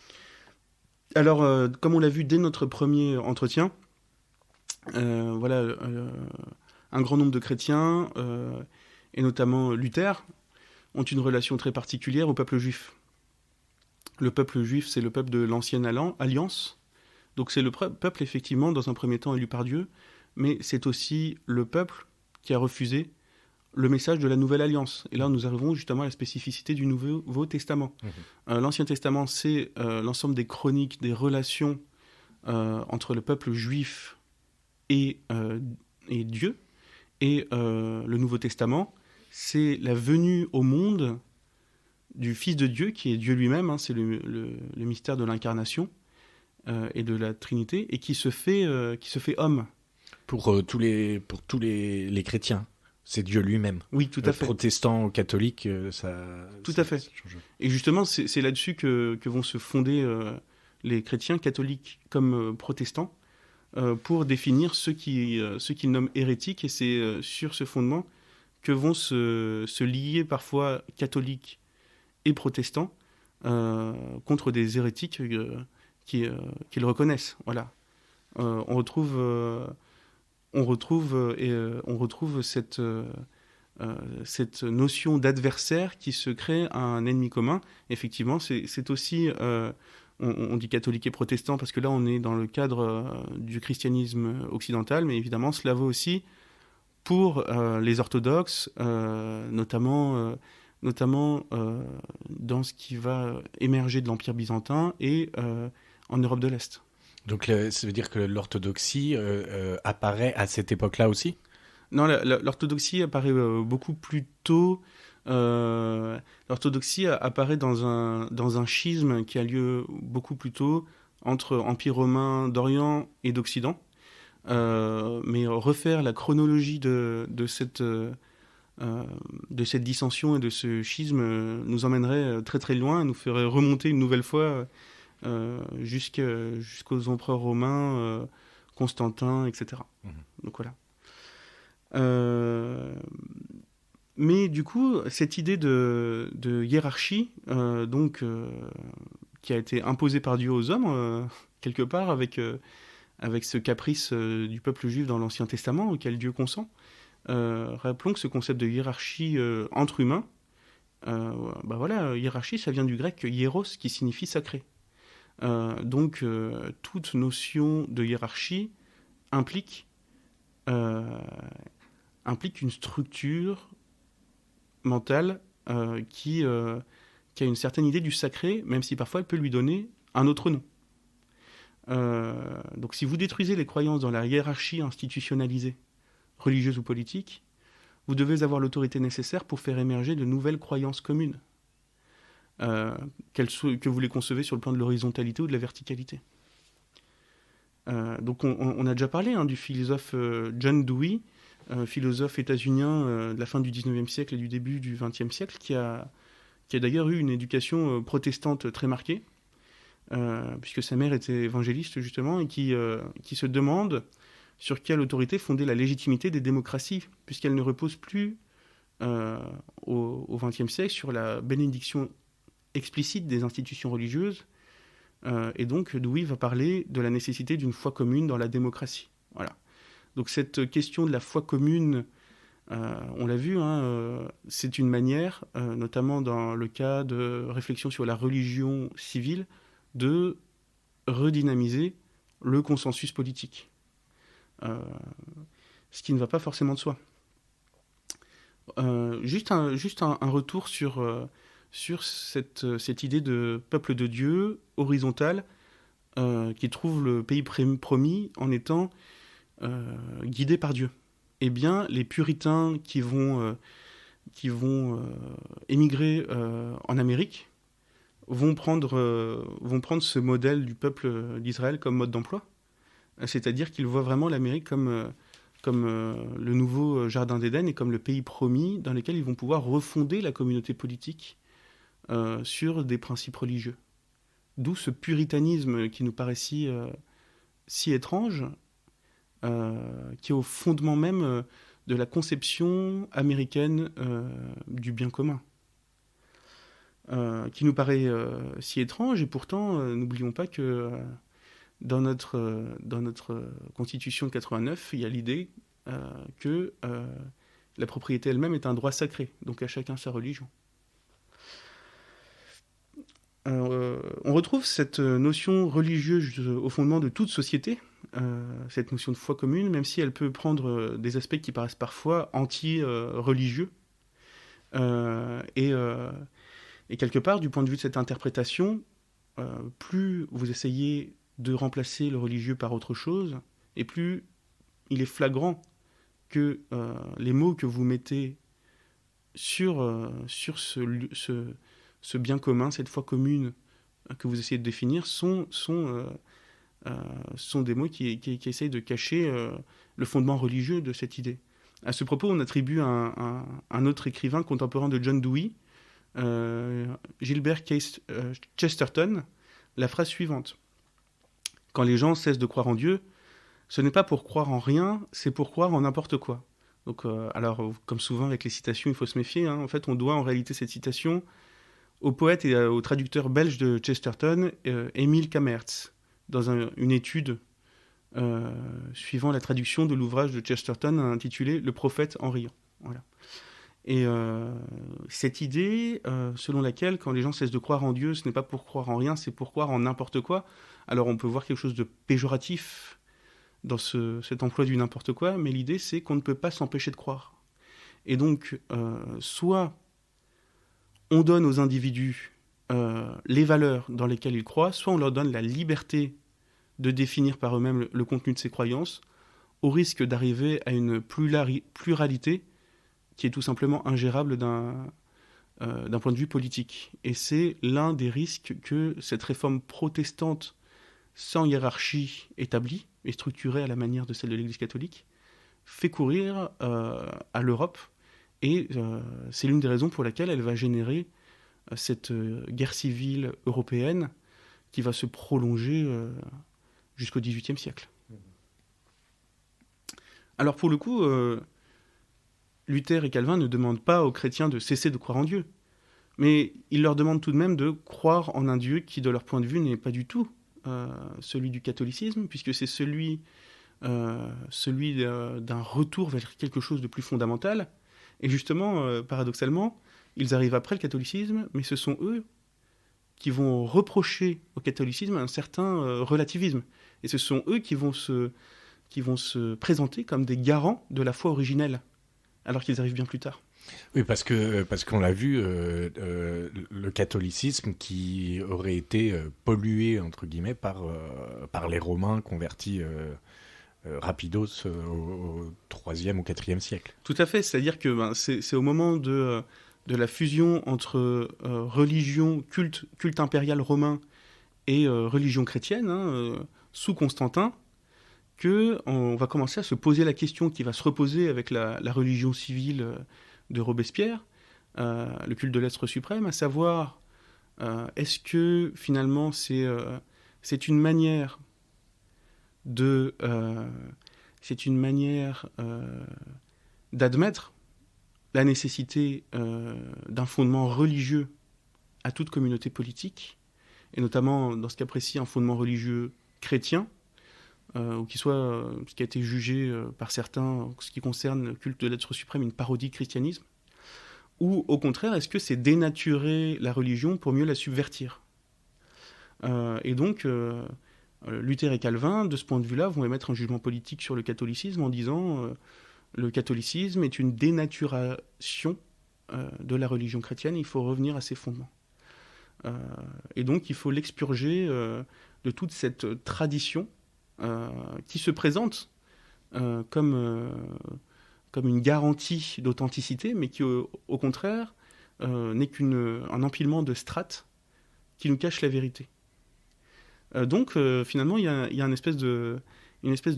S2: Alors, comme on l'a vu dès notre premier entretien, un grand nombre de chrétiens, et notamment Luther, ont une relation très particulière au peuple juif. Le peuple juif, c'est le peuple de l'Ancienne Alliance. Donc c'est le peuple, effectivement, dans un premier temps élu par Dieu, mais c'est aussi le peuple qui a refusé le message de la Nouvelle Alliance. Et là, nous arrivons justement à la spécificité du Nouveau Testament. L'Ancien Testament, c'est l'ensemble des chroniques, des relations entre le peuple juif et Dieu. Et le Nouveau Testament, c'est la venue au monde du Fils de Dieu, qui est Dieu lui-même, c'est le mystère de l'incarnation et de la Trinité, et qui se fait homme.
S1: Pour tous les chrétiens, c'est Dieu lui-même.
S2: Oui, tout à fait.
S1: Protestant, catholique, ça...
S2: Tout à fait. Et justement, c'est là-dessus que vont se fonder les chrétiens, catholiques comme protestants, pour définir ce qu'ils nomment hérétiques, et c'est sur ce fondement que vont se lier parfois catholiques et protestants contre des hérétiques qu'ils reconnaissent. Voilà. On retrouve cette notion d'adversaire qui se crée à un ennemi commun. Effectivement, c'est aussi on dit catholique et protestant parce que là, on est dans le cadre du christianisme occidental, mais évidemment, cela vaut aussi pour les orthodoxes, notamment dans ce qui va émerger de l'Empire byzantin et en Europe de l'Est.
S1: Donc ça veut dire que l'orthodoxie apparaît à cette époque-là aussi ?
S2: Non, l'orthodoxie apparaît beaucoup plus tôt. L'orthodoxie apparaît dans un schisme qui a lieu beaucoup plus tôt entre Empire romain d'Orient et d'Occident. Mais refaire la chronologie de cette dissension et de ce schisme nous emmènerait très très loin, nous ferait remonter une nouvelle fois jusqu'aux empereurs romains, Constantin, etc. Donc voilà. Mais du coup, cette idée de hiérarchie, qui a été imposée par Dieu aux hommes, quelque part, avec ce caprice du peuple juif dans l'Ancien Testament, auquel Dieu consent, rappelons que ce concept de hiérarchie entre humains, hiérarchie, ça vient du grec hiéros, qui signifie sacré. Donc, toute notion de hiérarchie implique une structure mentale qui a une certaine idée du sacré, même si parfois elle peut lui donner un autre nom. Donc si vous détruisez les croyances dans la hiérarchie institutionnalisée, religieuse ou politique, vous devez avoir l'autorité nécessaire pour faire émerger de nouvelles croyances communes, que vous les concevez sur le plan de l'horizontalité ou de la verticalité. Donc on a déjà parlé du philosophe John Dewey, philosophe états-unien de la fin du 19e siècle et du début du 20e siècle, qui a d'ailleurs eu une éducation protestante très marquée, puisque sa mère était évangéliste justement, et qui se demande sur quelle autorité fonder la légitimité des démocraties, puisqu'elle ne repose plus au XXe siècle sur la bénédiction explicite des institutions religieuses, et donc Dewey va parler de la nécessité d'une foi commune dans la démocratie. Voilà. Donc cette question de la foi commune, on l'a vu, c'est une manière, notamment dans le cas de réflexion sur la religion civile, de redynamiser le consensus politique. Ce qui ne va pas forcément de soi. Juste un retour sur cette idée de peuple de Dieu horizontal qui trouve le pays promis en étant guidé par Dieu. Eh bien, les puritains qui vont émigrer en Amérique vont prendre ce modèle du peuple d'Israël comme mode d'emploi. C'est-à-dire qu'ils voient vraiment l'Amérique comme le nouveau jardin d'Éden et comme le pays promis dans lequel ils vont pouvoir refonder la communauté politique sur des principes religieux. D'où ce puritanisme qui nous paraît si étrange, qui est au fondement même de la conception américaine du bien commun. Qui nous paraît si étrange, et pourtant, n'oublions pas que dans notre constitution de 89, il y a l'idée que la propriété elle-même est un droit sacré, donc à chacun sa religion. On retrouve cette notion religieuse au fondement de toute société, cette notion de foi commune, même si elle peut prendre des aspects qui paraissent parfois anti-religieux. Et quelque part, du point de vue de cette interprétation, plus vous essayez de remplacer le religieux par autre chose, et plus il est flagrant que les mots que vous mettez sur ce bien commun, cette foi commune que vous essayez de définir, sont des mots qui essayent de cacher le fondement religieux de cette idée. À ce propos, on attribue à un autre écrivain contemporain de John Dewey, Gilbert Chesterton, la phrase suivante. Quand les gens cessent de croire en Dieu, ce n'est pas pour croire en rien, c'est pour croire en n'importe quoi. Donc, alors, comme souvent avec les citations, il faut se méfier. En fait, on doit en réalité cette citation au poète et au traducteur belge de Chesterton, Émile Kamertz, dans une étude suivant la traduction de l'ouvrage de Chesterton intitulé « Le prophète en riant ». Voilà. Et cette idée, selon laquelle, quand les gens cessent de croire en Dieu, ce n'est pas pour croire en rien, c'est pour croire en n'importe quoi. Alors on peut voir quelque chose de péjoratif dans cet emploi du n'importe quoi, mais l'idée, c'est qu'on ne peut pas s'empêcher de croire. Et donc, soit on donne aux individus les valeurs dans lesquelles ils croient, soit on leur donne la liberté de définir par eux-mêmes le contenu de ces croyances, au risque d'arriver à une pluralité qui est tout simplement ingérable d'un point de vue politique. Et c'est l'un des risques que cette réforme protestante sans hiérarchie établie et structurée à la manière de celle de l'Église catholique fait courir à l'Europe. Et c'est l'une des raisons pour laquelle elle va générer cette guerre civile européenne qui va se prolonger jusqu'au XVIIIe siècle. Alors pour le coup, Luther et Calvin ne demandent pas aux chrétiens de cesser de croire en Dieu, mais ils leur demandent tout de même de croire en un Dieu qui, de leur point de vue, n'est pas du tout celui du catholicisme, puisque c'est celui d'un retour vers quelque chose de plus fondamental. Et justement, paradoxalement, ils arrivent après le catholicisme, mais ce sont eux qui vont reprocher au catholicisme un certain relativisme. Et ce sont eux qui vont se présenter comme des garants de la foi originelle, alors qu'ils arrivent bien plus tard.
S1: Oui, parce qu'on l'a vu, le catholicisme qui aurait été pollué, entre guillemets, par les Romains convertis rapidos au 3e ou 4e siècle.
S2: Tout à fait, c'est-à-dire que c'est au moment de la fusion entre religion, culte impérial romain et religion chrétienne, sous Constantin, qu'on va commencer à se poser la question qui va se reposer avec la religion civile de Robespierre, le culte de l'être suprême, à savoir, est-ce que finalement c'est une manière d'admettre la nécessité d'un fondement religieux à toute communauté politique, et notamment dans ce cas précis un fondement religieux chrétien, ou qui soit ce qui a été jugé par certains, en ce qui concerne le culte de l'être suprême, une parodie de christianisme, ou au contraire, est-ce que c'est dénaturer la religion pour mieux la subvertir ? Et donc, Luther et Calvin, de ce point de vue-là, vont émettre un jugement politique sur le catholicisme en disant le catholicisme est une dénaturation de la religion chrétienne, il faut revenir à ses fondements. Et donc, il faut l'expurger de toute cette tradition qui se présente comme une garantie d'authenticité, mais qui, au contraire, n'est qu'un empilement de strates qui nous cache la vérité. Donc, finalement, il y a une espèce de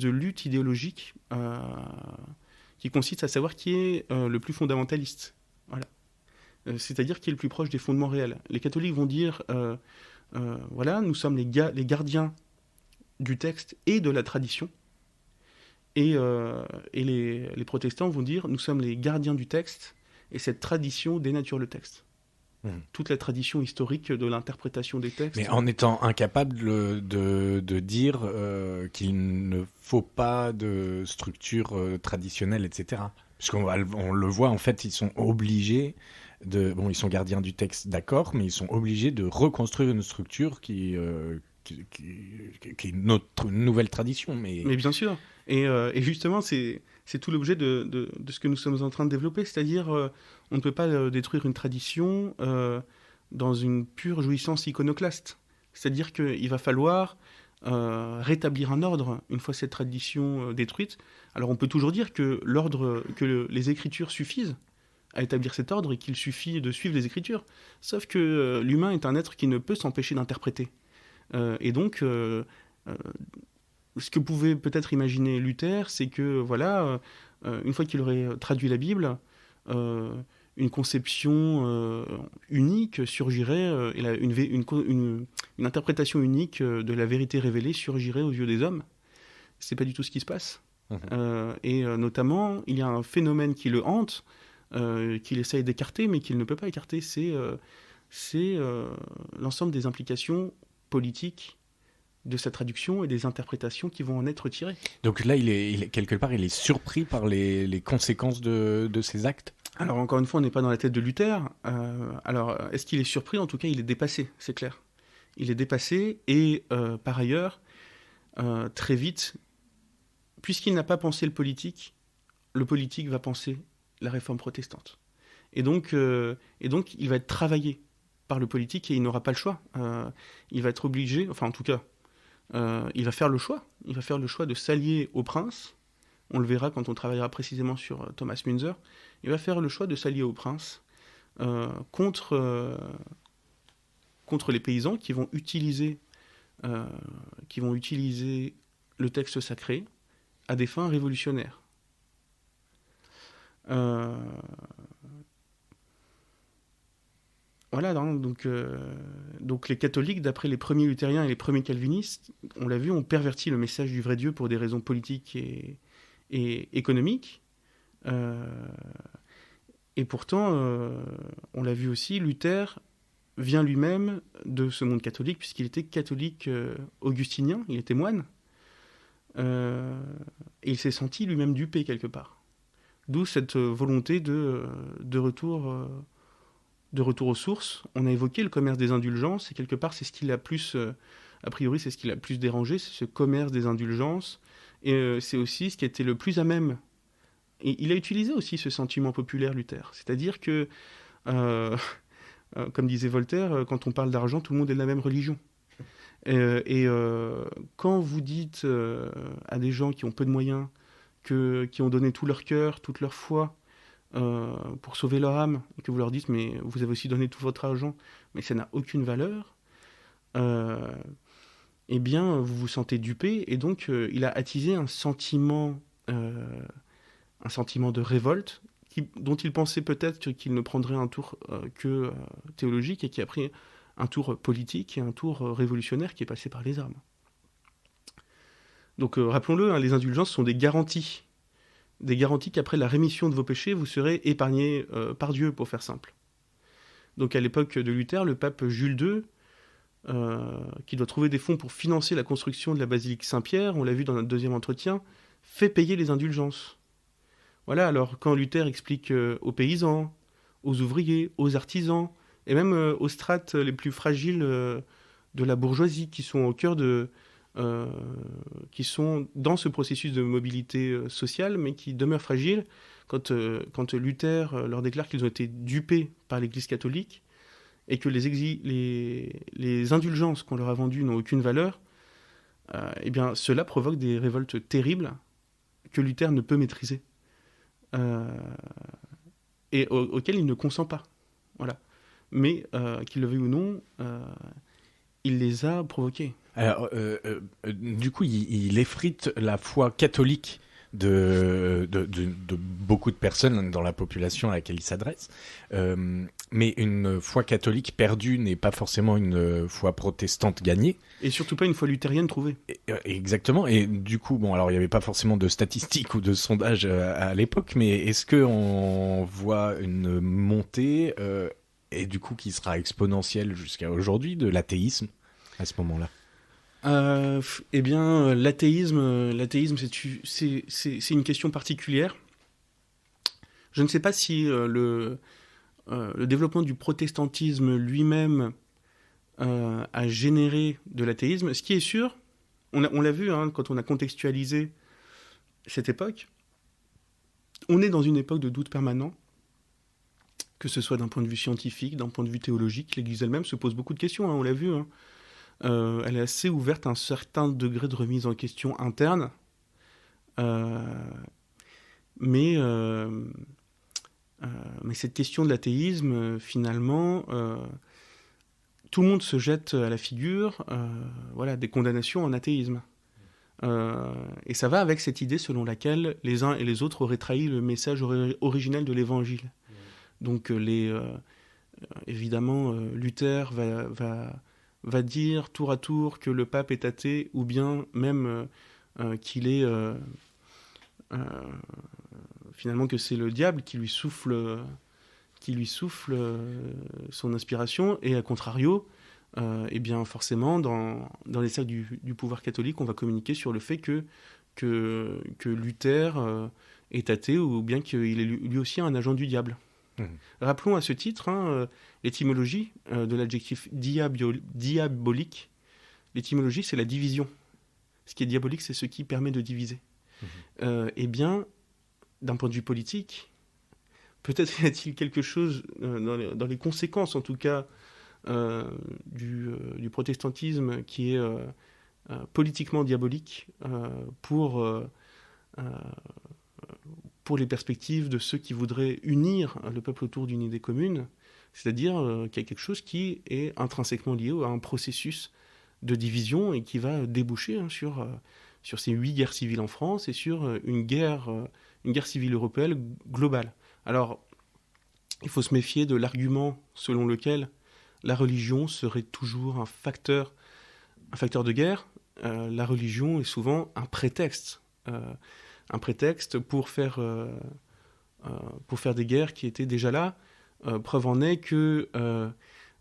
S2: lutte idéologique qui consiste à savoir qui est le plus fondamentaliste. Voilà. C'est-à-dire qui est le plus proche des fondements réels. Les catholiques vont dire, voilà, nous sommes les gardiens du texte et de la tradition. Et les protestants vont dire, nous sommes les gardiens du texte, et cette tradition dénature le texte. Toute la tradition historique de l'interprétation des textes.
S1: Mais en étant incapable de dire qu'il ne faut pas de structure traditionnelle, etc. Parce qu'on le voit, en fait, ils sont obligés ils sont gardiens du texte, d'accord, mais ils sont obligés de reconstruire une structure qui est notre nouvelle tradition. Mais
S2: bien sûr. Et justement, c'est tout l'objet de ce que nous sommes en train de développer, c'est-à-dire on ne peut pas détruire une tradition dans une pure jouissance iconoclaste. C'est-à-dire qu'il va falloir rétablir un ordre une fois cette tradition détruite. Alors on peut toujours dire que les Écritures suffisent à établir cet ordre et qu'il suffit de suivre les Écritures. Sauf que l'humain est un être qui ne peut s'empêcher d'interpréter. Et donc, ce que pouvait peut-être imaginer Luther, c'est que, voilà, une fois qu'il aurait traduit la Bible, une conception unique surgirait, et une interprétation unique de la vérité révélée surgirait aux yeux des hommes. C'est pas du tout ce qui se passe. Et notamment, il y a un phénomène qui le hante, qu'il essaye d'écarter, mais qu'il ne peut pas écarter, c'est l'ensemble des implications politiques de sa traduction et des interprétations qui vont en être tirées.
S1: Donc là, quelque part, il est surpris par les conséquences de ses actes.
S2: Alors encore une fois, on n'est pas dans la tête de Luther. Alors est-ce qu'il est surpris? En tout cas, il est dépassé, c'est clair. Il est dépassé et par ailleurs, très vite, puisqu'il n'a pas pensé le politique va penser la réforme protestante. Et donc, il va être travaillé par le politique et il n'aura pas le choix. Il va être obligé, enfin en tout cas, il va faire le choix. Il va faire le choix de s'allier au prince. On le verra quand on travaillera précisément sur Thomas Müntzer. Il va faire le choix de s'allier au prince contre les paysans qui vont utiliser le texte sacré à des fins révolutionnaires. Voilà, donc les catholiques, d'après les premiers luthériens et les premiers calvinistes, on l'a vu, ont perverti le message du vrai Dieu pour des raisons politiques et économiques. Et pourtant, on l'a vu aussi, Luther vient lui-même de ce monde catholique, puisqu'il était catholique augustinien, il était moine. Et il s'est senti lui-même dupé quelque part. D'où cette volonté de retour aux sources. On a évoqué le commerce des indulgences, et quelque part, c'est ce qui l'a plus, a priori, c'est ce qui l'a plus dérangé, c'est ce commerce des indulgences. Et c'est aussi ce qui était le plus à même. Et il a utilisé aussi ce sentiment populaire, Luther. C'est-à-dire que, comme disait Voltaire, quand on parle d'argent, tout le monde est de la même religion. Quand vous dites à des gens qui ont peu de moyens, qui ont donné tout leur cœur, toute leur foi, pour sauver leur âme, et que vous leur dites mais vous avez aussi donné tout votre argent, mais ça n'a aucune valeur, eh bien vous vous sentez dupé, et donc il a attisé un sentiment de révolte dont il pensait peut-être qu'il ne prendrait un tour que théologique, et qui a pris un tour politique et un tour révolutionnaire qui est passé par les armes. Donc rappelons-le, les indulgences sont des garanties qu'après la rémission de vos péchés, vous serez épargnés par Dieu, pour faire simple. Donc à l'époque de Luther, le pape Jules II, qui doit trouver des fonds pour financer la construction de la basilique Saint-Pierre, on l'a vu dans notre deuxième entretien, fait payer les indulgences. Voilà, alors quand Luther explique aux paysans, aux ouvriers, aux artisans, et même aux strates les plus fragiles de la bourgeoisie, qui sont au cœur qui sont dans ce processus de mobilité sociale, mais qui demeurent fragiles, quand Luther leur déclare qu'ils ont été dupés par l'Église catholique, et que les indulgences qu'on leur a vendues n'ont aucune valeur, eh bien cela provoque des révoltes terribles que Luther ne peut maîtriser, et auxquelles il ne consent pas. Voilà. Mais, qu'il le veuille ou non, il les a provoqués.
S1: Alors, du coup, il effrite la foi catholique de beaucoup de personnes dans la population à laquelle il s'adresse. Mais une foi catholique perdue n'est pas forcément une foi protestante gagnée.
S2: Et surtout pas une foi luthérienne trouvée.
S1: Exactement. Et du coup, bon, alors il n'y avait pas forcément de statistiques ou de sondages à l'époque, mais est-ce qu'on voit une montée, et du coup qui sera exponentielle jusqu'à aujourd'hui, de l'athéisme à ce moment-là?
S2: Eh bien, l'athéisme, c'est une question particulière. Je ne sais pas si le développement du protestantisme lui-même a généré de l'athéisme. Ce qui est sûr, on l'a vu quand on a contextualisé cette époque, on est dans une époque de doute permanent, que ce soit d'un point de vue scientifique, d'un point de vue théologique. L'Église elle-même se pose beaucoup de questions, on l'a vu. Elle est assez ouverte à un certain degré de remise en question interne. Mais cette question de l'athéisme, finalement, tout le monde se jette à la figure des condamnations en athéisme. Et ça va avec cette idée selon laquelle les uns et les autres auraient trahi le message originel de l'Évangile. Donc, évidemment, Luther va dire tour à tour que le pape est athée, ou bien même qu'il est finalement que c'est le diable qui lui souffle son inspiration, et à contrario, eh bien forcément dans les cercles du pouvoir catholique, on va communiquer sur le fait que Luther est athée, ou bien qu'il est lui aussi un agent du diable. Rappelons à ce titre l'étymologie de l'adjectif diabolique. L'étymologie, c'est la division. Ce qui est diabolique, c'est ce qui permet de diviser. Eh bien, d'un point de vue politique, peut-être y a-t-il quelque chose dans les conséquences, en tout cas, du protestantisme qui est politiquement diabolique pour les perspectives de ceux qui voudraient unir le peuple autour d'une idée commune, c'est-à-dire qu'il y a quelque chose qui est intrinsèquement lié à un processus de division et qui va déboucher sur ces 8 guerres civiles en France et sur une guerre civile européenne globale. Alors, il faut se méfier de l'argument selon lequel la religion serait toujours un facteur de guerre. La religion est souvent un prétexte pour faire des guerres qui étaient déjà là. Preuve en est que,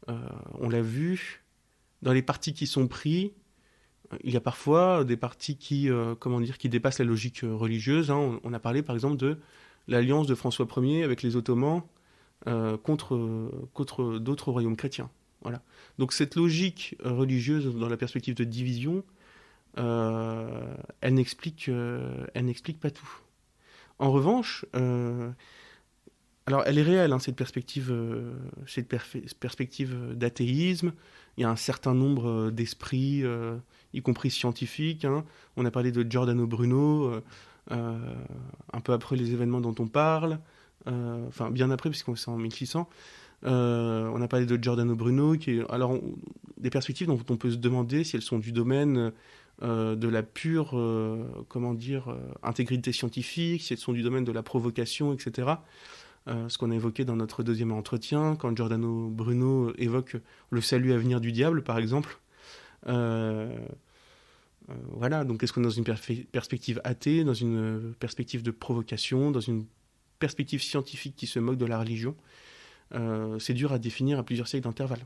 S2: on l'a vu, dans les partis qui sont pris, il y a parfois des partis qui dépassent la logique religieuse. On a parlé par exemple de l'alliance de François Ier avec les Ottomans contre d'autres royaumes chrétiens. Voilà. Donc cette logique religieuse dans la perspective de division, elle n'explique pas tout. En revanche, alors elle est réelle, cette perspective d'athéisme. Il y a un certain nombre d'esprits, y compris scientifiques. On a parlé de Giordano Bruno, un peu après les événements dont on parle, bien après, puisqu'on est en 1600. On a parlé de Giordano Bruno, des perspectives dont on peut se demander si elles sont du domaine de la pure intégrité scientifique, si elles sont du domaine de la provocation, etc. Ce qu'on a évoqué dans notre deuxième entretien, quand Giordano Bruno évoque le salut à venir du diable, par exemple. Voilà, donc est-ce qu'on est dans une perspective athée, dans une perspective de provocation, dans une perspective scientifique qui se moque de la religion? C'est dur à définir à plusieurs siècles d'intervalle.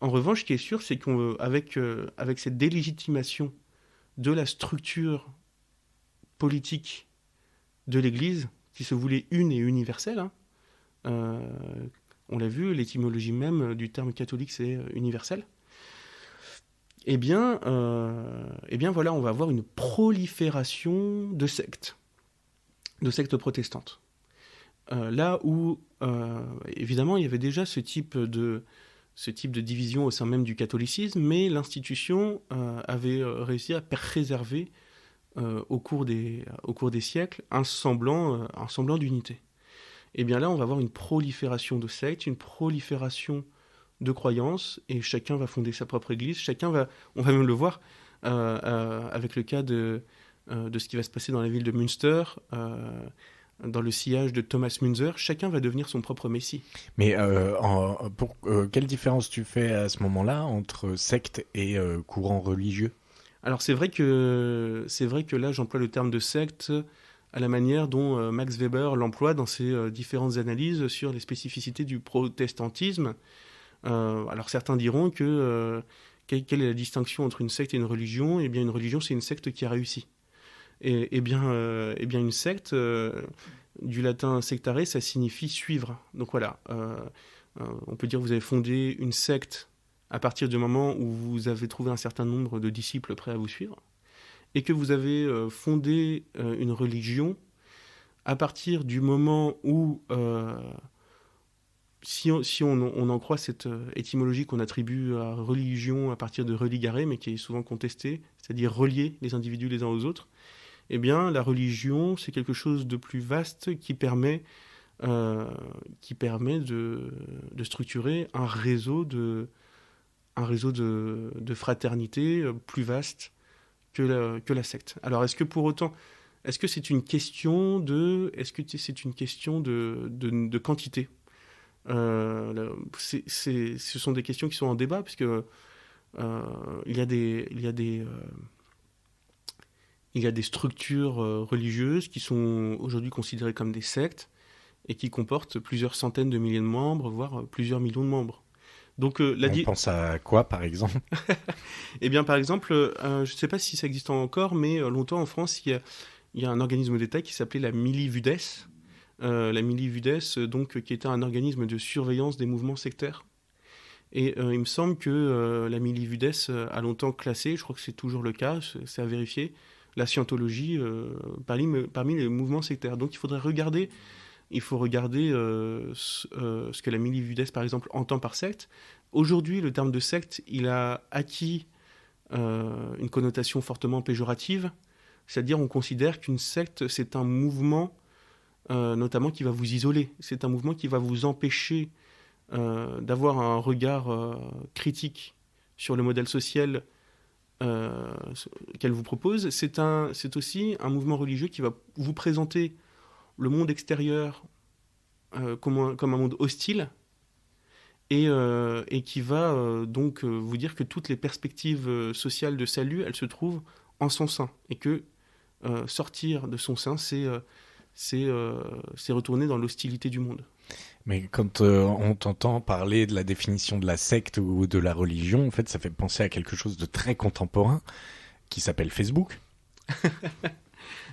S2: En revanche, ce qui est sûr, c'est qu'avec cette délégitimation de la structure politique de l'Église, qui se voulait une et universelle, on l'a vu, l'étymologie même du terme catholique, c'est universel. Eh bien, voilà, on va avoir une prolifération de sectes protestantes. Là où, évidemment, il y avait déjà ce type de division au sein même du catholicisme, mais l'institution avait réussi à préserver au cours des siècles un semblant d'unité. Et bien là, on va avoir une prolifération de sectes, une prolifération de croyances, et chacun va fonder sa propre église. On va même le voir avec le cas de ce qui va se passer dans la ville de Münster, dans le sillage de Thomas Müntzer. Chacun va devenir son propre messie.
S1: Mais quelle différence tu fais à ce moment-là entre secte et courant religieux ?
S2: Alors c'est vrai que là, j'emploie le terme de secte à la manière dont Max Weber l'emploie dans ses différentes analyses sur les spécificités du protestantisme. Alors certains diront que quelle est la distinction entre une secte et une religion ? Eh bien, une religion, c'est une secte qui a réussi. Et bien une secte, du latin sectare, ça signifie suivre. Donc voilà, on peut dire que vous avez fondé une secte à partir du moment où vous avez trouvé un certain nombre de disciples prêts à vous suivre, et que vous avez fondé une religion à partir du moment où, si on en croit cette étymologie qu'on attribue à religion à partir de religare, mais qui est souvent contestée, c'est-à-dire relier les individus les uns aux autres, eh bien la religion, c'est quelque chose de plus vaste qui permet de structurer un réseau de fraternité plus vaste que la secte. Alors, est-ce que c'est une question de quantité ? Ce sont des questions qui sont en débat, puisque il y a des structures religieuses qui sont aujourd'hui considérées comme des sectes et qui comportent plusieurs centaines de milliers de membres, voire plusieurs millions de membres. Donc,
S1: on pense à quoi, par exemple ?
S2: Eh bien, par exemple, je ne sais pas si ça existe encore, mais longtemps en France, il y a un organisme d'État qui s'appelait la Milivudes, la Milivudes, donc, qui était un organisme de surveillance des mouvements sectaires. Et il me semble que la Milivudes a longtemps classé, je crois que c'est toujours le cas, c'est à vérifier, la scientologie parmi les mouvements sectaires. Donc il faut regarder ce que la Milivudes, par exemple, entend par secte. Aujourd'hui, le terme de secte, il a acquis une connotation fortement péjorative, c'est-à-dire on considère qu'une secte, c'est un mouvement notamment qui va vous isoler, c'est un mouvement qui va vous empêcher d'avoir un regard critique sur le modèle social qu'elle vous propose. C'est aussi un mouvement religieux qui va vous présenter le monde extérieur comme un monde hostile et qui va donc vous dire que toutes les perspectives sociales de salut, elles se trouvent en son sein et que sortir de son sein, c'est retourner dans l'hostilité du monde.
S1: Mais quand on t'entend parler de la définition de la secte ou de la religion, en fait, ça fait penser à quelque chose de très contemporain qui s'appelle Facebook.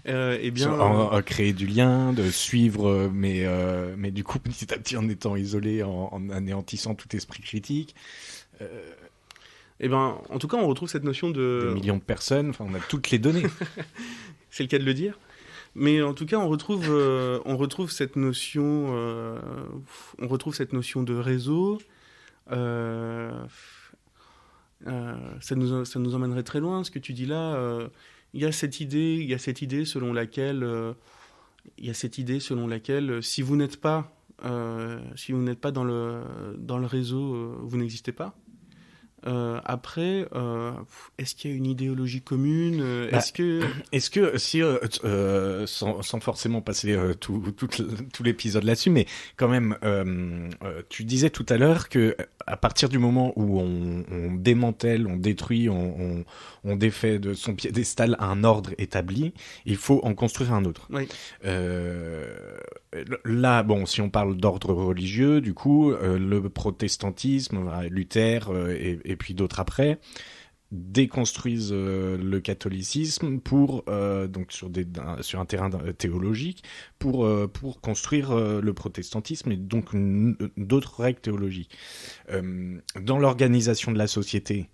S2: Eh bien,
S1: créer du lien, de suivre, mais du coup, petit à petit, en étant isolé, en anéantissant tout esprit critique.
S2: Eh ben, en tout cas, on retrouve cette notion de...
S1: Des millions de personnes, enfin, on a toutes les données.
S2: C'est le cas de le dire. Mais en tout cas, on retrouve cette notion, de réseau. Ça nous emmènerait très loin, ce que tu dis là. Il y a cette idée selon laquelle, si vous n'êtes pas dans le réseau, vous n'existez pas. Après, est-ce qu'il y a une idéologie commune? Est-ce que
S1: si, sans forcément passer tout l'épisode là-dessus, mais quand même, tu disais tout à l'heure que à partir du moment où on démantèle, on détruit, on défait de son piédestal un ordre établi, il faut en construire un autre.
S2: Oui.
S1: Là, bon, si on parle d'ordre religieux, du coup, le protestantisme, Luther et puis d'autres après, déconstruisent le catholicisme pour donc sur un terrain théologique pour construire le protestantisme et donc d'autres règles théologiques. Dans l'organisation de la société,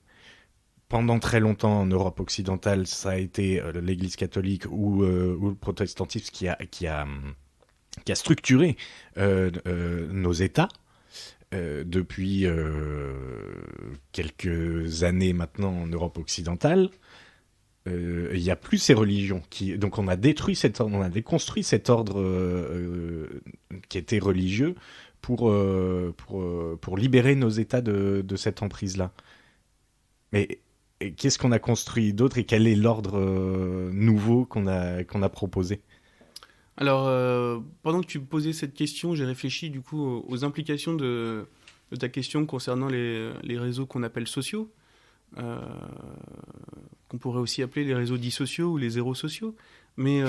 S1: pendant très longtemps en Europe occidentale, ça a été l'Église catholique ou le protestantisme qui a structuré nos États depuis quelques années maintenant en Europe occidentale. Il n'y a plus ces religions. Donc on a déconstruit cet ordre qui était religieux pour libérer nos États de cette emprise-là. Mais qu'est-ce qu'on a construit d'autre et quel est l'ordre nouveau qu'on a proposé ?
S2: Alors, pendant que tu me posais cette question, j'ai réfléchi du coup aux implications de ta question concernant les réseaux qu'on appelle sociaux, qu'on pourrait aussi appeler les réseaux dits sociaux ou les zéros sociaux. Mais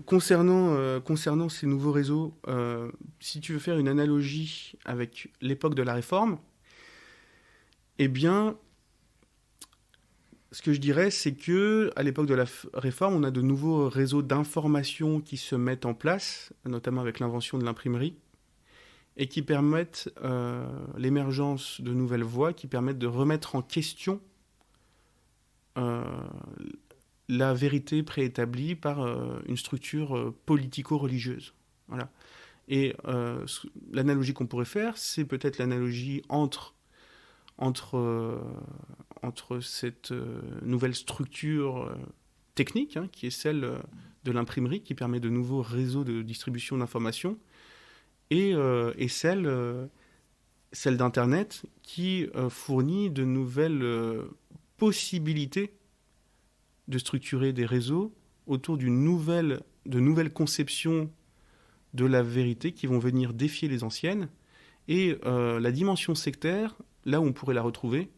S2: concernant ces nouveaux réseaux, si tu veux faire une analogie avec l'époque de la Réforme, eh bien, ce que je dirais, c'est que à l'époque de la Réforme, on a de nouveaux réseaux d'information qui se mettent en place, notamment avec l'invention de l'imprimerie, et qui permettent l'émergence de nouvelles voies, qui permettent de remettre en question la vérité préétablie par une structure politico-religieuse. Voilà. Et l'analogie qu'on pourrait faire, c'est peut-être l'analogie entre cette nouvelle structure technique, qui est celle de l'imprimerie, qui permet de nouveaux réseaux de distribution d'informations, et celle d'Internet, qui fournit de nouvelles possibilités de structurer des réseaux autour de nouvelles conceptions de la vérité qui vont venir défier les anciennes. Et la dimension sectaire, là où on pourrait la retrouver,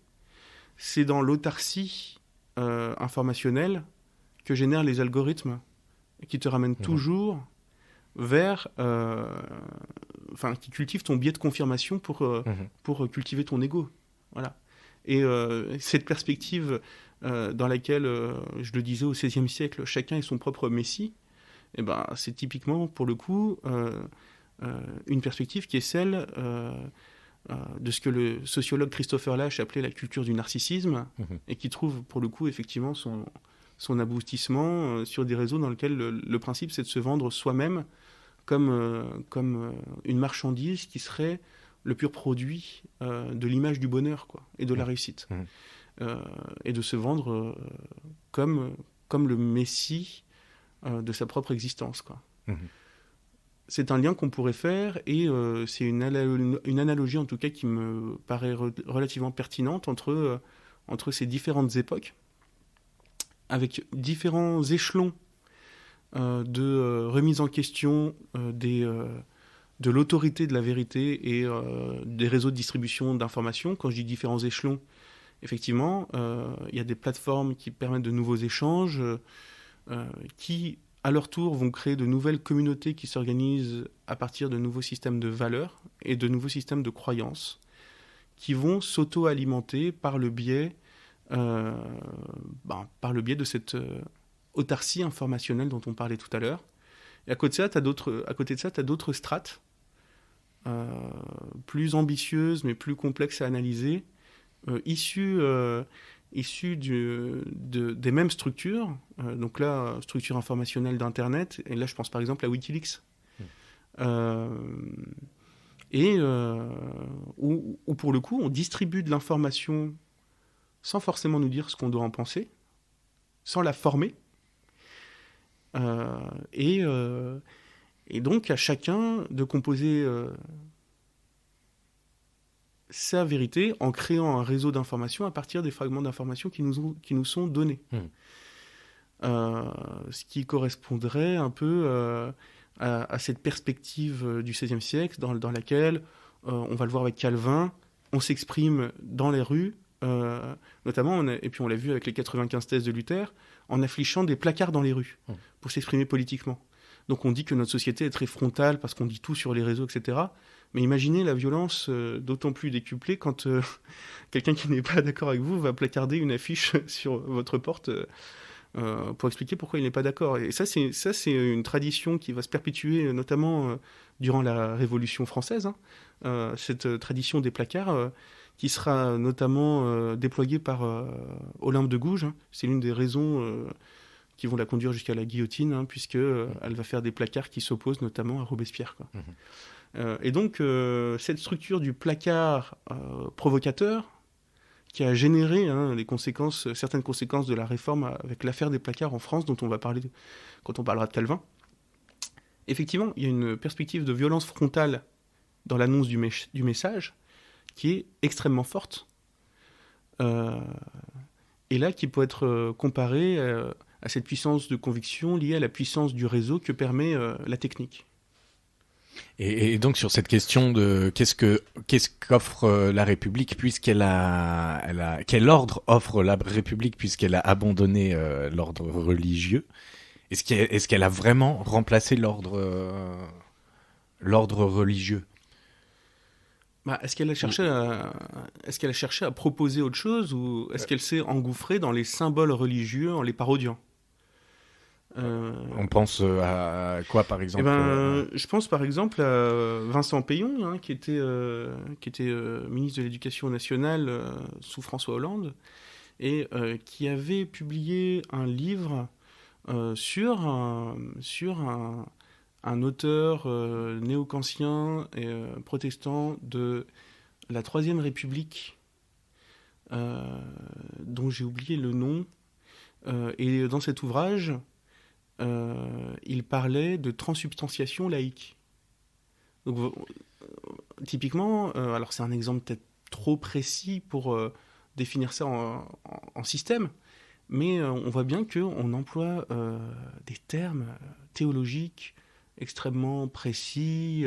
S2: c'est dans l'autarcie informationnelle que génèrent les algorithmes, qui te ramènent toujours vers... qui cultivent ton biais de confirmation pour cultiver ton ego. Voilà. Et cette perspective dans laquelle, je le disais au XVIe siècle, chacun est son propre messie, eh ben, c'est typiquement, pour le coup, une perspective qui est celle de ce que le sociologue Christopher Lasch appelait la culture du narcissisme, et qui trouve, pour le coup, effectivement, son aboutissement sur des réseaux dans lesquels le principe, c'est de se vendre soi-même comme une marchandise qui serait le pur produit de l'image du bonheur, quoi, et de la réussite. Et de se vendre comme le messie de sa propre existence, quoi. C'est un lien qu'on pourrait faire, et c'est une analogie, en tout cas, qui me paraît relativement pertinente entre ces différentes époques, avec différents échelons de remise en question de l'autorité de la vérité et des réseaux de distribution d'informations. Quand je dis différents échelons, effectivement, il y a des plateformes qui permettent de nouveaux échanges, qui, à leur tour, vont créer de nouvelles communautés qui s'organisent à partir de nouveaux systèmes de valeurs et de nouveaux systèmes de croyances, qui vont s'auto-alimenter par le biais de cette autarcie informationnelle dont on parlait tout à l'heure. Et à côté de ça, tu as d'autres strates, plus ambitieuses, mais plus complexes à analyser, issues des mêmes structures, donc là, structure informationnelle d'Internet, et là je pense par exemple à Wikileaks, où pour le coup on distribue de l'information sans forcément nous dire ce qu'on doit en penser, sans la former, et donc à chacun de composer sa vérité en créant un réseau d'informations à partir des fragments d'informations qui nous sont donnés. Ce qui correspondrait un peu à cette perspective du XVIe siècle dans laquelle, on va le voir avec Calvin, on s'exprime dans les rues, notamment, et puis on l'a vu avec les 95 thèses de Luther, en affichant des placards dans les rues pour s'exprimer politiquement. Donc on dit que notre société est très frontale parce qu'on dit tout sur les réseaux, etc. Mais imaginez la violence d'autant plus décuplée quand quelqu'un qui n'est pas d'accord avec vous va placarder une affiche sur votre porte pour expliquer pourquoi il n'est pas d'accord. Et ça, c'est une tradition qui va se perpétuer notamment durant la Révolution française. Cette tradition des placards qui sera notamment déployée par Olympe de Gouges. C'est l'une des raisons qui vont la conduire jusqu'à la guillotine, puisqu'elle va faire des placards qui s'opposent notamment à Robespierre, quoi. Et donc, cette structure du placard provocateur, qui a généré certaines conséquences de la réforme avec l'affaire des placards en France, dont on va parler quand on parlera de Calvin. Effectivement, il y a une perspective de violence frontale dans l'annonce du message qui est extrêmement forte, et là qui peut être comparée à cette puissance de conviction liée à la puissance du réseau que permet la technique.
S1: Et donc sur cette question de qu'est-ce qu'offre la République puisqu'elle quel ordre offre la République puisqu'elle a abandonné l'ordre religieux, est-ce qu'elle a vraiment remplacé l'ordre religieux?
S2: Est-ce qu'elle a cherché à proposer autre chose, ou est-ce qu'elle s'est engouffrée dans les symboles religieux en les parodiant?
S1: On pense à quoi, par exemple?
S2: Je pense par exemple à Vincent Peillon, qui était ministre de l'Éducation nationale sous François Hollande, et qui avait publié un livre sur un auteur néo-kantien et protestant de la Troisième République, dont j'ai oublié le nom. Et dans cet ouvrage, il parlait de transsubstantiation laïque. Donc, typiquement, alors c'est un exemple peut-être trop précis pour définir ça en système, mais on voit bien qu'on emploie des termes théologiques extrêmement précis,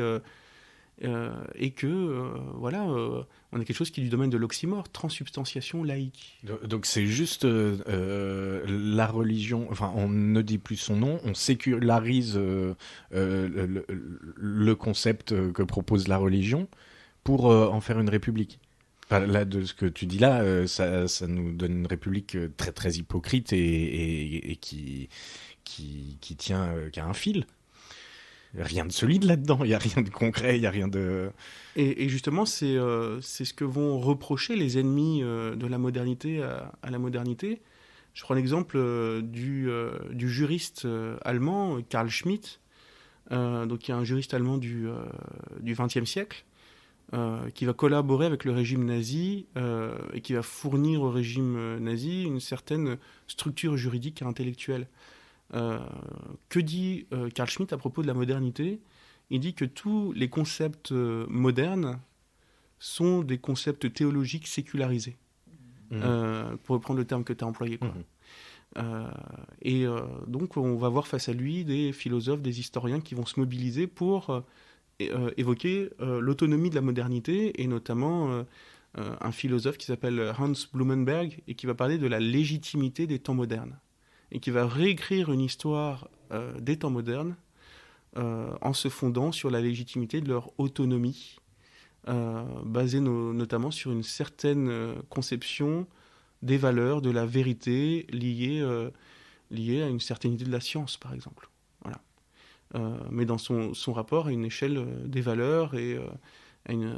S2: et que on a quelque chose qui est du domaine de l'oxymore, transsubstantiation laïque.
S1: Donc c'est juste la religion, enfin on ne dit plus son nom, on sécularise le concept que propose la religion pour en faire une république. Enfin, là, de ce que tu dis là, ça nous donne une république très très hypocrite et qui qui tient, qui a un fil. Rien de solide là-dedans, il n'y a rien de concret, il n'y a rien de...
S2: Et justement, c'est ce que vont reprocher les ennemis de la modernité à la modernité. Je prends l'exemple du juriste allemand Carl Schmitt, donc qui est un juriste allemand du XXe siècle, qui va collaborer avec le régime nazi et qui va fournir au régime nazi une certaine structure juridique et intellectuelle. Que dit Carl Schmitt à propos de la modernité ? Il dit que tous les concepts modernes sont des concepts théologiques sécularisés, pour reprendre le terme que tu as employé, quoi. Donc on va voir face à lui des philosophes, des historiens qui vont se mobiliser pour évoquer l'autonomie de la modernité, et notamment un philosophe qui s'appelle Hans Blumenberg, et qui va parler de la légitimité des temps modernes, et qui va réécrire une histoire des temps modernes en se fondant sur la légitimité de leur autonomie, basée notamment sur une certaine conception des valeurs, de la vérité liée à une certaine idée de la science, par exemple. Voilà. Mais dans son rapport à une échelle des valeurs et à une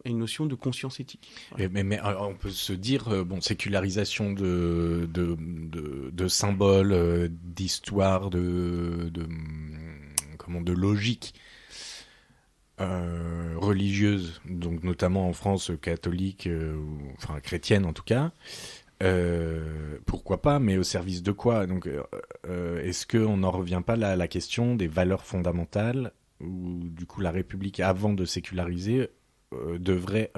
S2: notion de conscience éthique.
S1: Voilà. Mais on peut se dire, sécularisation de symboles, d'histoire, de logique religieuse, donc notamment en France catholique, enfin chrétienne en tout cas. Pourquoi pas, mais au service de quoi ? Donc, est-ce qu'on n'en revient pas à la question des valeurs fondamentales, où du coup la République, avant de séculariser, devrait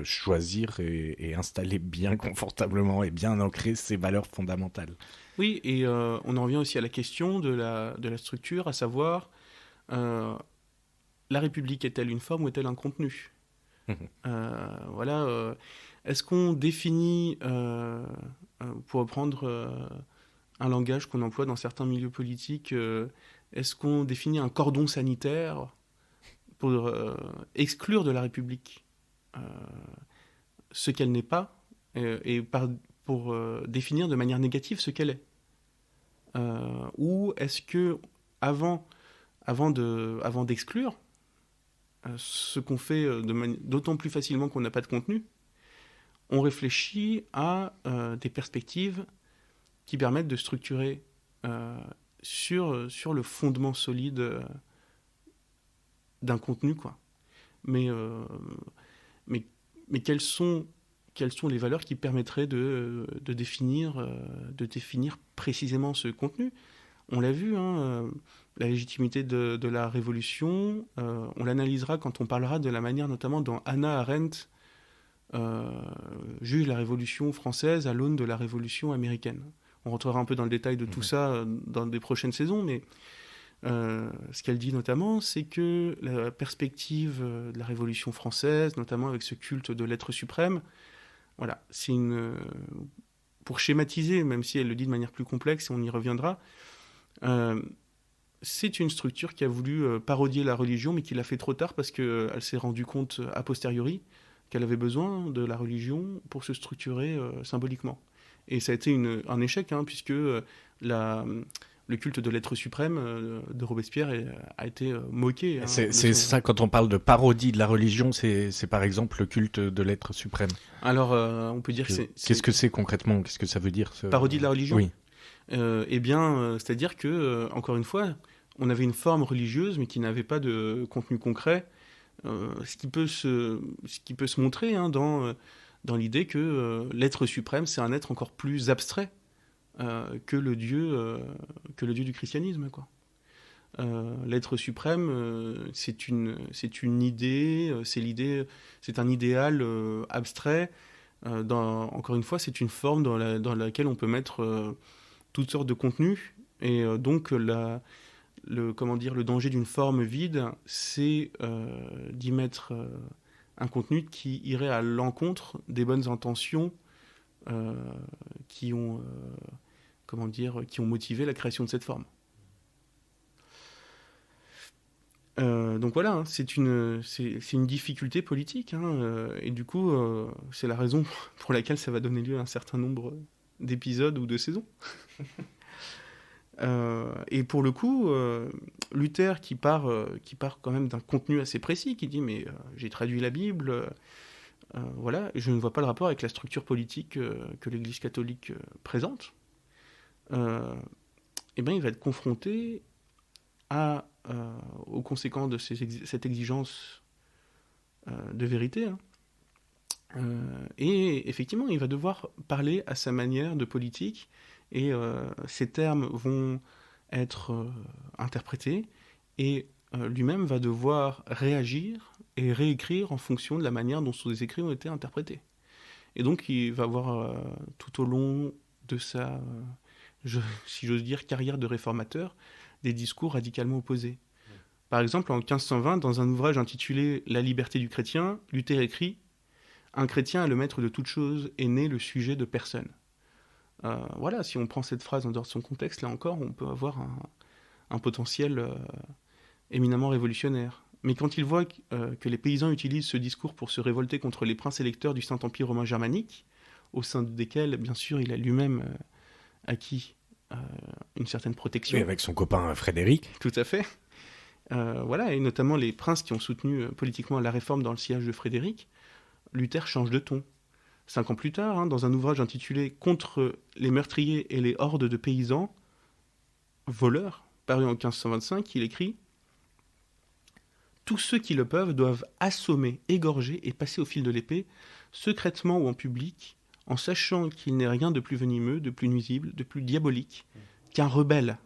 S1: choisir et installer bien confortablement et bien ancrer ses valeurs fondamentales.
S2: Oui, et on en revient aussi à la question de la structure, à savoir, la République est-elle une forme ou est-elle un contenu ? Voilà. Est-ce qu'on définit, pour reprendre un langage qu'on emploie dans certains milieux politiques, est-ce qu'on définit un cordon sanitaire pour exclure de la République ce qu'elle n'est pas, pour définir de manière négative ce qu'elle est ? Ou est-ce que, avant d'exclure, ce qu'on fait d'autant plus facilement qu'on n'a pas de contenu, on réfléchit à des perspectives qui permettent de structurer sur le fondement solide d'un contenu, quoi. Mais quelles sont les valeurs qui permettraient de définir précisément ce contenu ? On l'a vu, la légitimité de la Révolution, on l'analysera quand on parlera de la manière, notamment dont Hannah Arendt juge la Révolution française à l'aune de la Révolution américaine. On rentrera un peu dans le détail de tout ça dans des prochaines saisons, mais ce qu'elle dit notamment, c'est que la perspective de la Révolution française, notamment avec ce culte de l'être suprême, voilà, c'est pour schématiser, même si elle le dit de manière plus complexe, et on y reviendra, c'est une structure qui a voulu parodier la religion, mais qui l'a fait trop tard parce qu'elle s'est rendue compte a posteriori qu'elle avait besoin de la religion pour se structurer symboliquement. Et ça a été un échec, puisque le culte de l'être suprême de Robespierre a été moqué.
S1: C'est ça, quand on parle de parodie de la religion, c'est par exemple le culte de l'être suprême.
S2: Alors, on peut dire que c'est...
S1: Qu'est-ce que c'est concrètement ? Qu'est-ce que ça veut dire
S2: Parodie de la religion ?
S1: Oui.
S2: Eh bien, c'est-à-dire que, encore une fois, on avait une forme religieuse, mais qui n'avait pas de contenu concret, ce qui peut se montrer dans l'idée que l'être suprême, c'est un être encore plus abstrait que le Dieu du christianisme, quoi. L'être suprême, c'est une idée, c'est un idéal abstrait. Encore une fois, c'est une forme dans laquelle on peut mettre toutes sortes de contenus, et donc le danger d'une forme vide, c'est d'y mettre un contenu qui irait à l'encontre des bonnes intentions qui ont motivé la création de cette forme. Donc voilà, c'est une difficulté politique, et du coup, c'est la raison pour laquelle ça va donner lieu à un certain nombre d'épisodes ou de saisons. Et pour le coup, Luther qui part quand même d'un contenu assez précis, qui dit mais j'ai traduit la Bible, voilà, et je ne vois pas le rapport avec la structure politique que l'Église catholique présente. Et ben il va être confronté aux conséquences de cette exigence de vérité. Hein. Et effectivement, il va devoir parler à sa manière de politique, et ces termes vont être interprétés, et lui-même va devoir réagir et réécrire en fonction de la manière dont ses écrits ont été interprétés. Et donc, il va avoir tout au long de sa, si j'ose dire, carrière de réformateur, des discours radicalement opposés. Par exemple, en 1520, dans un ouvrage intitulé « La liberté du chrétien », Luther écrit « Un chrétien est le maître de toute chose et n'est le sujet de personne ». Voilà, si on prend cette phrase en dehors de son contexte, là encore, on peut avoir un potentiel éminemment révolutionnaire. Mais quand il voit que les paysans utilisent ce discours pour se révolter contre les princes électeurs du Saint-Empire romain germanique, au sein desquels, bien sûr, il a lui-même acquis une certaine protection.
S1: Oui, avec son copain Frédéric.
S2: Tout à fait. Voilà, et notamment les princes qui ont soutenu politiquement la réforme dans le sillage de Frédéric, Luther change de ton. 5 ans plus tard, hein, dans un ouvrage intitulé « Contre les meurtriers et les hordes de paysans, voleurs », paru en 1525, il écrit « Tous ceux qui le peuvent doivent assommer, égorger et passer au fil de l'épée, secrètement ou en public, en sachant qu'il n'est rien de plus venimeux, de plus nuisible, de plus diabolique qu'un rebelle.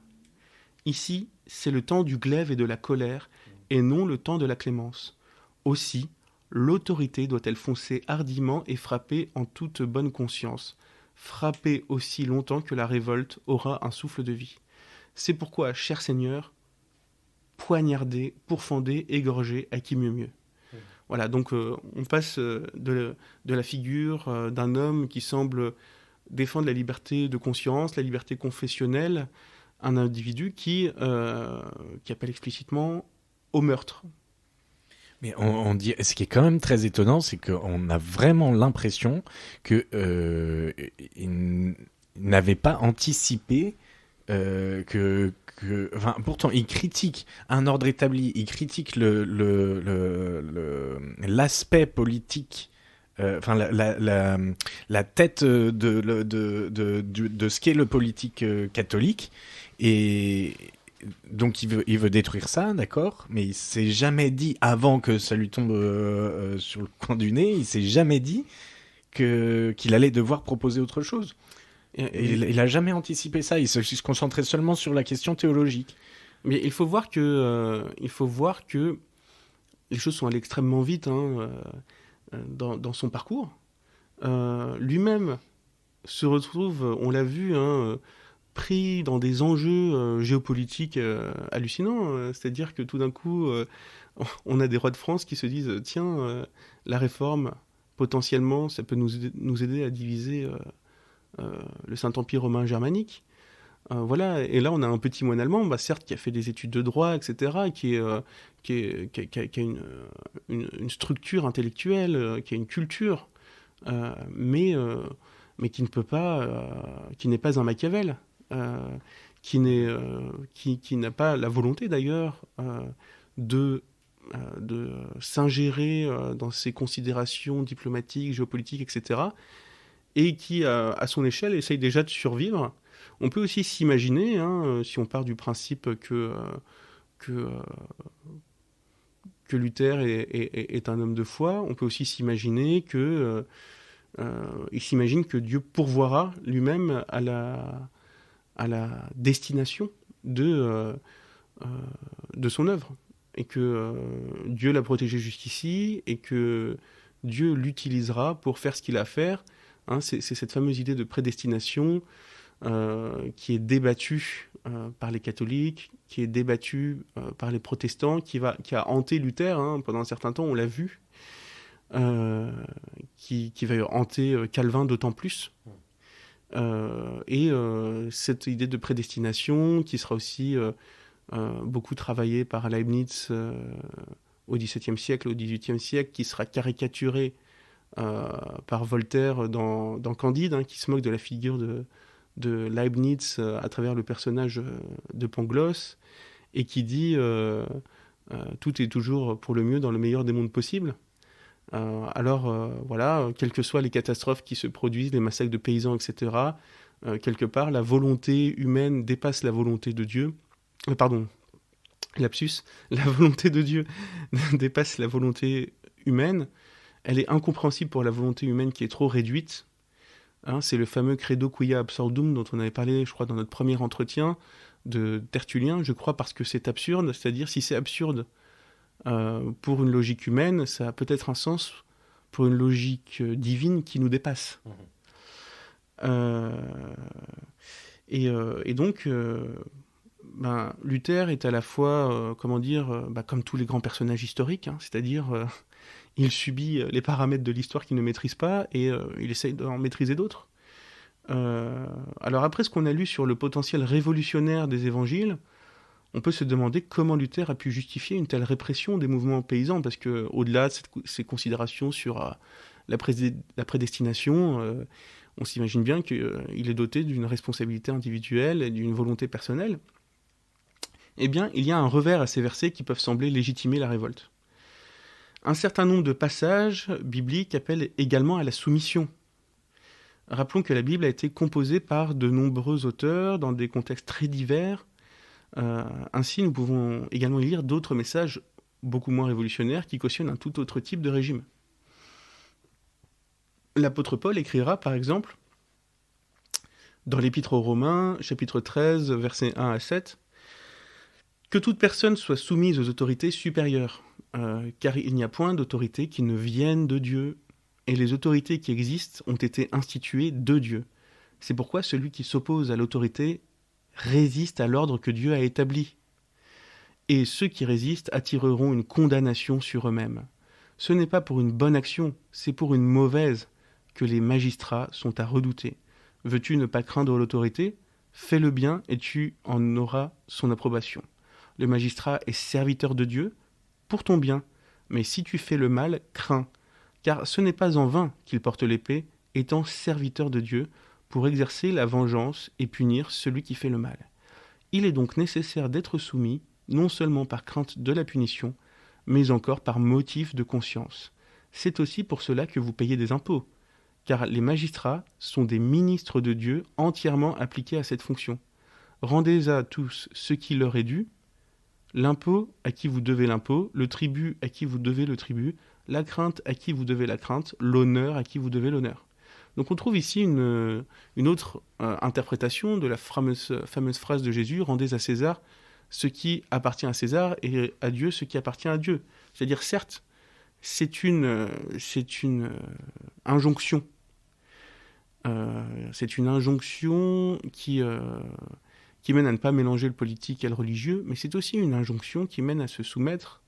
S2: Ici, c'est le temps du glaive et de la colère, et non le temps de la clémence. Aussi, l'autorité doit-elle foncer hardiment et frapper en toute bonne conscience, frapper aussi longtemps que la révolte aura un souffle de vie. C'est pourquoi, cher Seigneur, poignarder, pourfender, égorger, à qui mieux. Voilà, donc on passe de la figure d'un homme qui semble défendre la liberté de conscience, la liberté confessionnelle, un individu qui appelle explicitement au meurtre.
S1: Mais on dit, ce qui est quand même très étonnant, c'est qu'on a vraiment l'impression qu'il n'avait pas anticipé enfin, pourtant, il critique un ordre établi, il critique l'aspect politique, enfin la tête de ce qu'est le politique catholique, et donc il veut détruire ça, d'accord, mais il s'est jamais dit, avant que ça lui tombe sur le coin du nez, il s'est jamais dit qu'il allait devoir proposer autre chose. Il n'a jamais anticipé ça, il se concentrait seulement sur la question théologique.
S2: Mais il faut voir que les choses sont allées extrêmement vite dans son parcours. Lui-même se retrouve, on l'a vu, pris dans des enjeux géopolitiques hallucinants. C'est-à-dire que tout d'un coup, on a des rois de France qui se disent « Tiens, la réforme, potentiellement, ça peut nous aider à diviser le Saint-Empire romain germanique. » Voilà, et là on a un petit moine allemand, certes qui a fait des études de droit, etc., qui a une structure intellectuelle, qui a une culture, mais qui ne peut pas, qui n'est pas un Machiavel, qui n'a pas la volonté d'ailleurs de s'ingérer dans ses considérations diplomatiques, géopolitiques, etc., et qui, à son échelle, essaye déjà de survivre. On peut aussi s'imaginer, si on part du principe que Luther est un homme de foi, on peut aussi s'imaginer il s'imagine que Dieu pourvoira lui-même à la destination de son œuvre, et que Dieu l'a protégé jusqu'ici, et que Dieu l'utilisera pour faire ce qu'il a à faire. C'est cette fameuse idée de prédestination qui est débattue par les catholiques, qui est débattue par les protestants, qui a hanté Luther pendant un certain temps, on l'a vu, qui va hanter Calvin d'autant plus. Et cette idée de prédestination qui sera aussi beaucoup travaillée par Leibniz au XVIIe siècle, au XVIIIe siècle, qui sera caricaturée par Voltaire dans Candide, qui se moque de la figure Leibniz à travers le personnage de Pangloss, et qui dit tout est toujours pour le mieux dans le meilleur des mondes possibles. Voilà, quelles que soient les catastrophes qui se produisent, les massacres de paysans, etc., quelque part, la volonté humaine dépasse la volonté de Dieu. Pardon, lapsus. La volonté de Dieu dépasse la volonté humaine. Elle est incompréhensible pour la volonté humaine qui est trop réduite. C'est le fameux credo quia absurdum dont on avait parlé, je crois, dans notre premier entretien de Tertullien, je crois, parce que c'est absurde. C'est-à-dire, si c'est absurde pour une logique humaine, ça a peut-être un sens pour une logique divine qui nous dépasse. Et donc, Luther est à la fois, comme tous les grands personnages historiques, c'est-à-dire il subit les paramètres de l'histoire qu'il ne maîtrise pas et il essaye d'en maîtriser d'autres. Alors après ce qu'on a lu sur le potentiel révolutionnaire des évangiles, on peut se demander comment Luther a pu justifier une telle répression des mouvements paysans, parce que au-delà de ces considérations sur la prédestination, on s'imagine bien qu'il est doté d'une responsabilité individuelle et d'une volonté personnelle. Eh bien, il y a un revers à ces versets qui peuvent sembler légitimer la révolte. Un certain nombre de passages bibliques appellent également à la soumission. Rappelons que la Bible a été composée par de nombreux auteurs dans des contextes très divers. Ainsi, nous pouvons également y lire d'autres messages beaucoup moins révolutionnaires qui cautionnent un tout autre type de régime. L'apôtre Paul écrira, par exemple, dans l'Épître aux Romains, chapitre 13, versets 1 à 7, « Que toute personne soit soumise aux autorités supérieures, car il n'y a point d'autorité qui ne vienne de Dieu, et les autorités qui existent ont été instituées de Dieu. C'est pourquoi celui qui s'oppose à l'autorité résiste à l'ordre que Dieu a établi. Et ceux qui résistent attireront une condamnation sur eux-mêmes. Ce n'est pas pour une bonne action, c'est pour une mauvaise que les magistrats sont à redouter. Veux-tu ne pas craindre l'autorité ? Fais le bien et tu en auras son approbation. Le magistrat est serviteur de Dieu pour ton bien, mais si tu fais le mal, crains, car ce n'est pas en vain qu'il porte l'épée, étant serviteur de Dieu, pour exercer la vengeance et punir celui qui fait le mal. Il est donc nécessaire d'être soumis, non seulement par crainte de la punition, mais encore par motif de conscience. C'est aussi pour cela que vous payez des impôts, car les magistrats sont des ministres de Dieu entièrement appliqués à cette fonction. Rendez à tous ce qui leur est dû, l'impôt à qui vous devez l'impôt, le tribut à qui vous devez le tribut, la crainte à qui vous devez la crainte, l'honneur à qui vous devez l'honneur. Donc on trouve ici une autre interprétation de la fameuse phrase de Jésus, « Rendez à César ce qui appartient à César et à Dieu ce qui appartient à Dieu ». C'est-à-dire, certes, c'est une injonction. C'est une injonction qui mène à ne pas mélanger le politique et le religieux, mais c'est aussi une injonction qui mène à se soumettre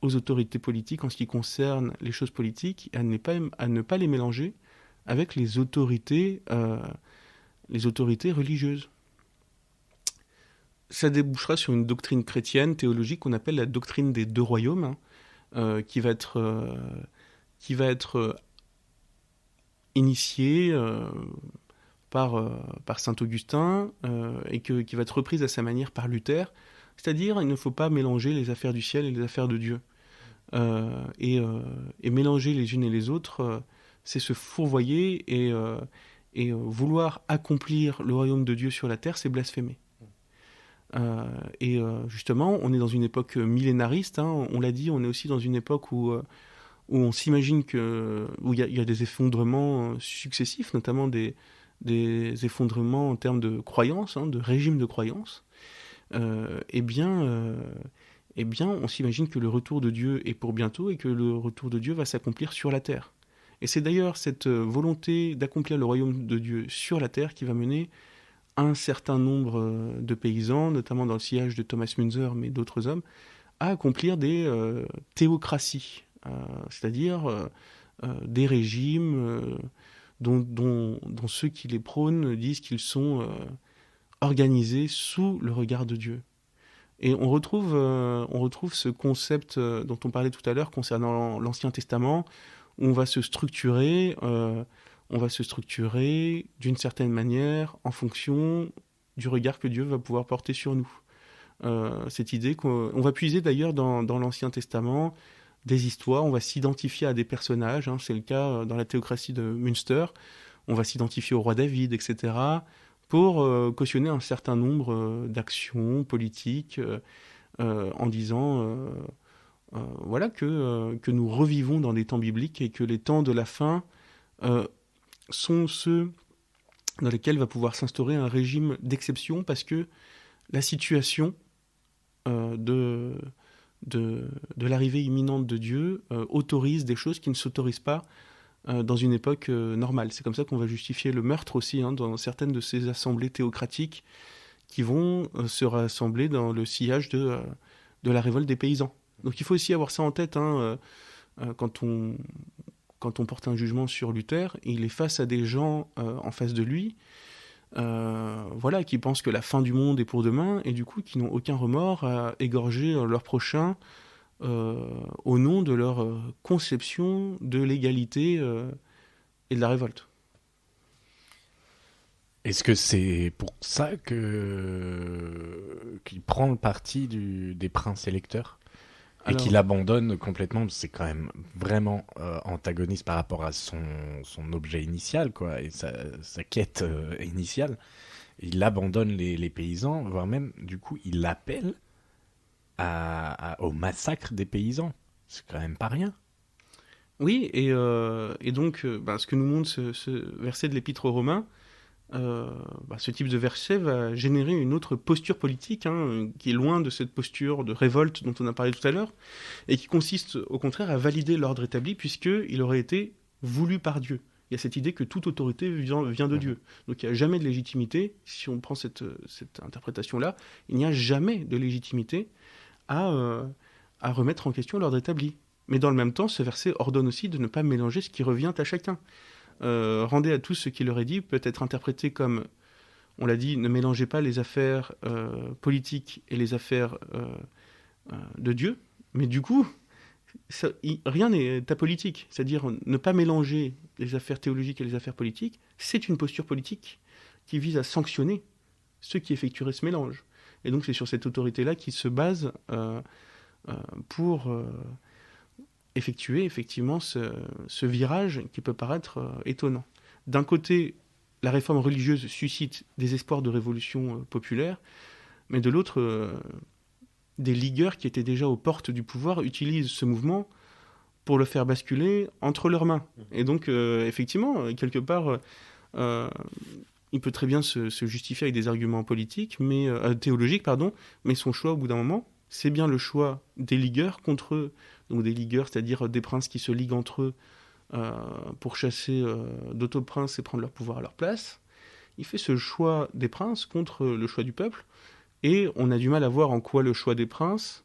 S2: aux autorités politiques en ce qui concerne les choses politiques, et à ne pas les mélanger avec les autorités religieuses. Ça débouchera sur une doctrine chrétienne, théologique, qu'on appelle la doctrine des deux royaumes, qui va être initiée par saint Augustin et qui va être reprise à sa manière par Luther. C'est-à-dire, il ne faut pas mélanger les affaires du ciel et les affaires de Dieu. Et mélanger les unes et les autres, c'est se fourvoyer et vouloir accomplir le royaume de Dieu sur la terre, c'est blasphémer. Justement, on est dans une époque millénariste, on l'a dit, on est aussi dans une époque où on s'imagine où il y a des effondrements successifs, notamment des effondrements en termes de croyances, de régime de croyances. Eh bien, on s'imagine que le retour de Dieu est pour bientôt et que le retour de Dieu va s'accomplir sur la terre. Et c'est d'ailleurs cette volonté d'accomplir le royaume de Dieu sur la terre qui va mener un certain nombre de paysans, notamment dans le sillage de Thomas Müntzer, mais d'autres hommes, à accomplir des théocraties, c'est-à-dire des régimes dont ceux qui les prônent disent qu'ils sont organisés sous le regard de Dieu. Et on retrouve ce concept dont on parlait tout à l'heure concernant l'Ancien Testament, où on va se structurer, on va se structurer d'une certaine manière en fonction du regard que Dieu va pouvoir porter sur nous. Cette idée qu'on va puiser d'ailleurs dans l'Ancien Testament des histoires, on va s'identifier à des personnages, hein, c'est le cas dans la théocratie de Münster, on va s'identifier au roi David, etc., pour cautionner un certain nombre d'actions politiques en disant voilà, que nous revivons dans des temps bibliques et que les temps de la fin sont ceux dans lesquels va pouvoir s'instaurer un régime d'exception parce que la situation de l'arrivée imminente de Dieu autorise des choses qui ne s'autorisent pas dans une époque normale. C'est comme ça qu'on va justifier le meurtre aussi hein, dans certaines de ces assemblées théocratiques qui vont se rassembler dans le sillage de la révolte des paysans. Donc il faut aussi avoir ça en tête hein, quand on porte un jugement sur Luther, il est face à des gens en face de lui voilà, qui pensent que la fin du monde est pour demain et du coup qui n'ont aucun remords à égorger leur prochain au nom de leur conception de l'égalité et de la révolte.
S1: Est-ce que c'est pour ça qu'il prend le parti des princes électeurs et qu'il abandonne complètement? C'est quand même vraiment antagoniste par rapport à son objet initial, quoi, et sa quête initiale. Il abandonne les paysans, voire même, du coup, il appelle au massacre des paysans. C'est quand même pas rien.
S2: Oui, et donc, ce que nous montre ce verset de l'Épître aux Romains, ce type de verset va générer une autre posture politique hein, qui est loin de cette posture de révolte dont on a parlé tout à l'heure et qui consiste au contraire à valider l'ordre établi puisqu'il aurait été voulu par Dieu. Il y a cette idée que toute autorité vient de Dieu. Donc il n'y a jamais de légitimité, si on prend cette interprétation-là, il n'y a jamais de légitimité à remettre en question l'ordre établi. Mais dans le même temps, ce verset ordonne aussi de ne pas mélanger ce qui revient à chacun. Rendez à tous ce qui leur est dit peut être interprété comme, on l'a dit, ne mélangez pas les affaires politiques et les affaires de Dieu, mais du coup, rien n'est apolitique, c'est-à-dire ne pas mélanger les affaires théologiques et les affaires politiques, c'est une posture politique qui vise à sanctionner ceux qui effectueraient ce mélange. Et donc c'est sur cette autorité-là qu'il se base pour effectuer effectivement ce virage qui peut paraître étonnant. D'un côté, la réforme religieuse suscite des espoirs de révolution populaire, mais de l'autre, des ligueurs qui étaient déjà aux portes du pouvoir utilisent ce mouvement pour le faire basculer entre leurs mains. Et donc, effectivement, quelque part, il peut très bien se justifier avec des arguments politiques, théologiques, mais son choix, au bout d'un moment, c'est bien le choix des ligueurs contre eux. Donc des ligueurs, c'est-à-dire des princes qui se liguent entre eux pour chasser d'autres princes et prendre leur pouvoir à leur place. Il fait ce choix des princes contre le choix du peuple, et on a du mal à voir en quoi le choix des princes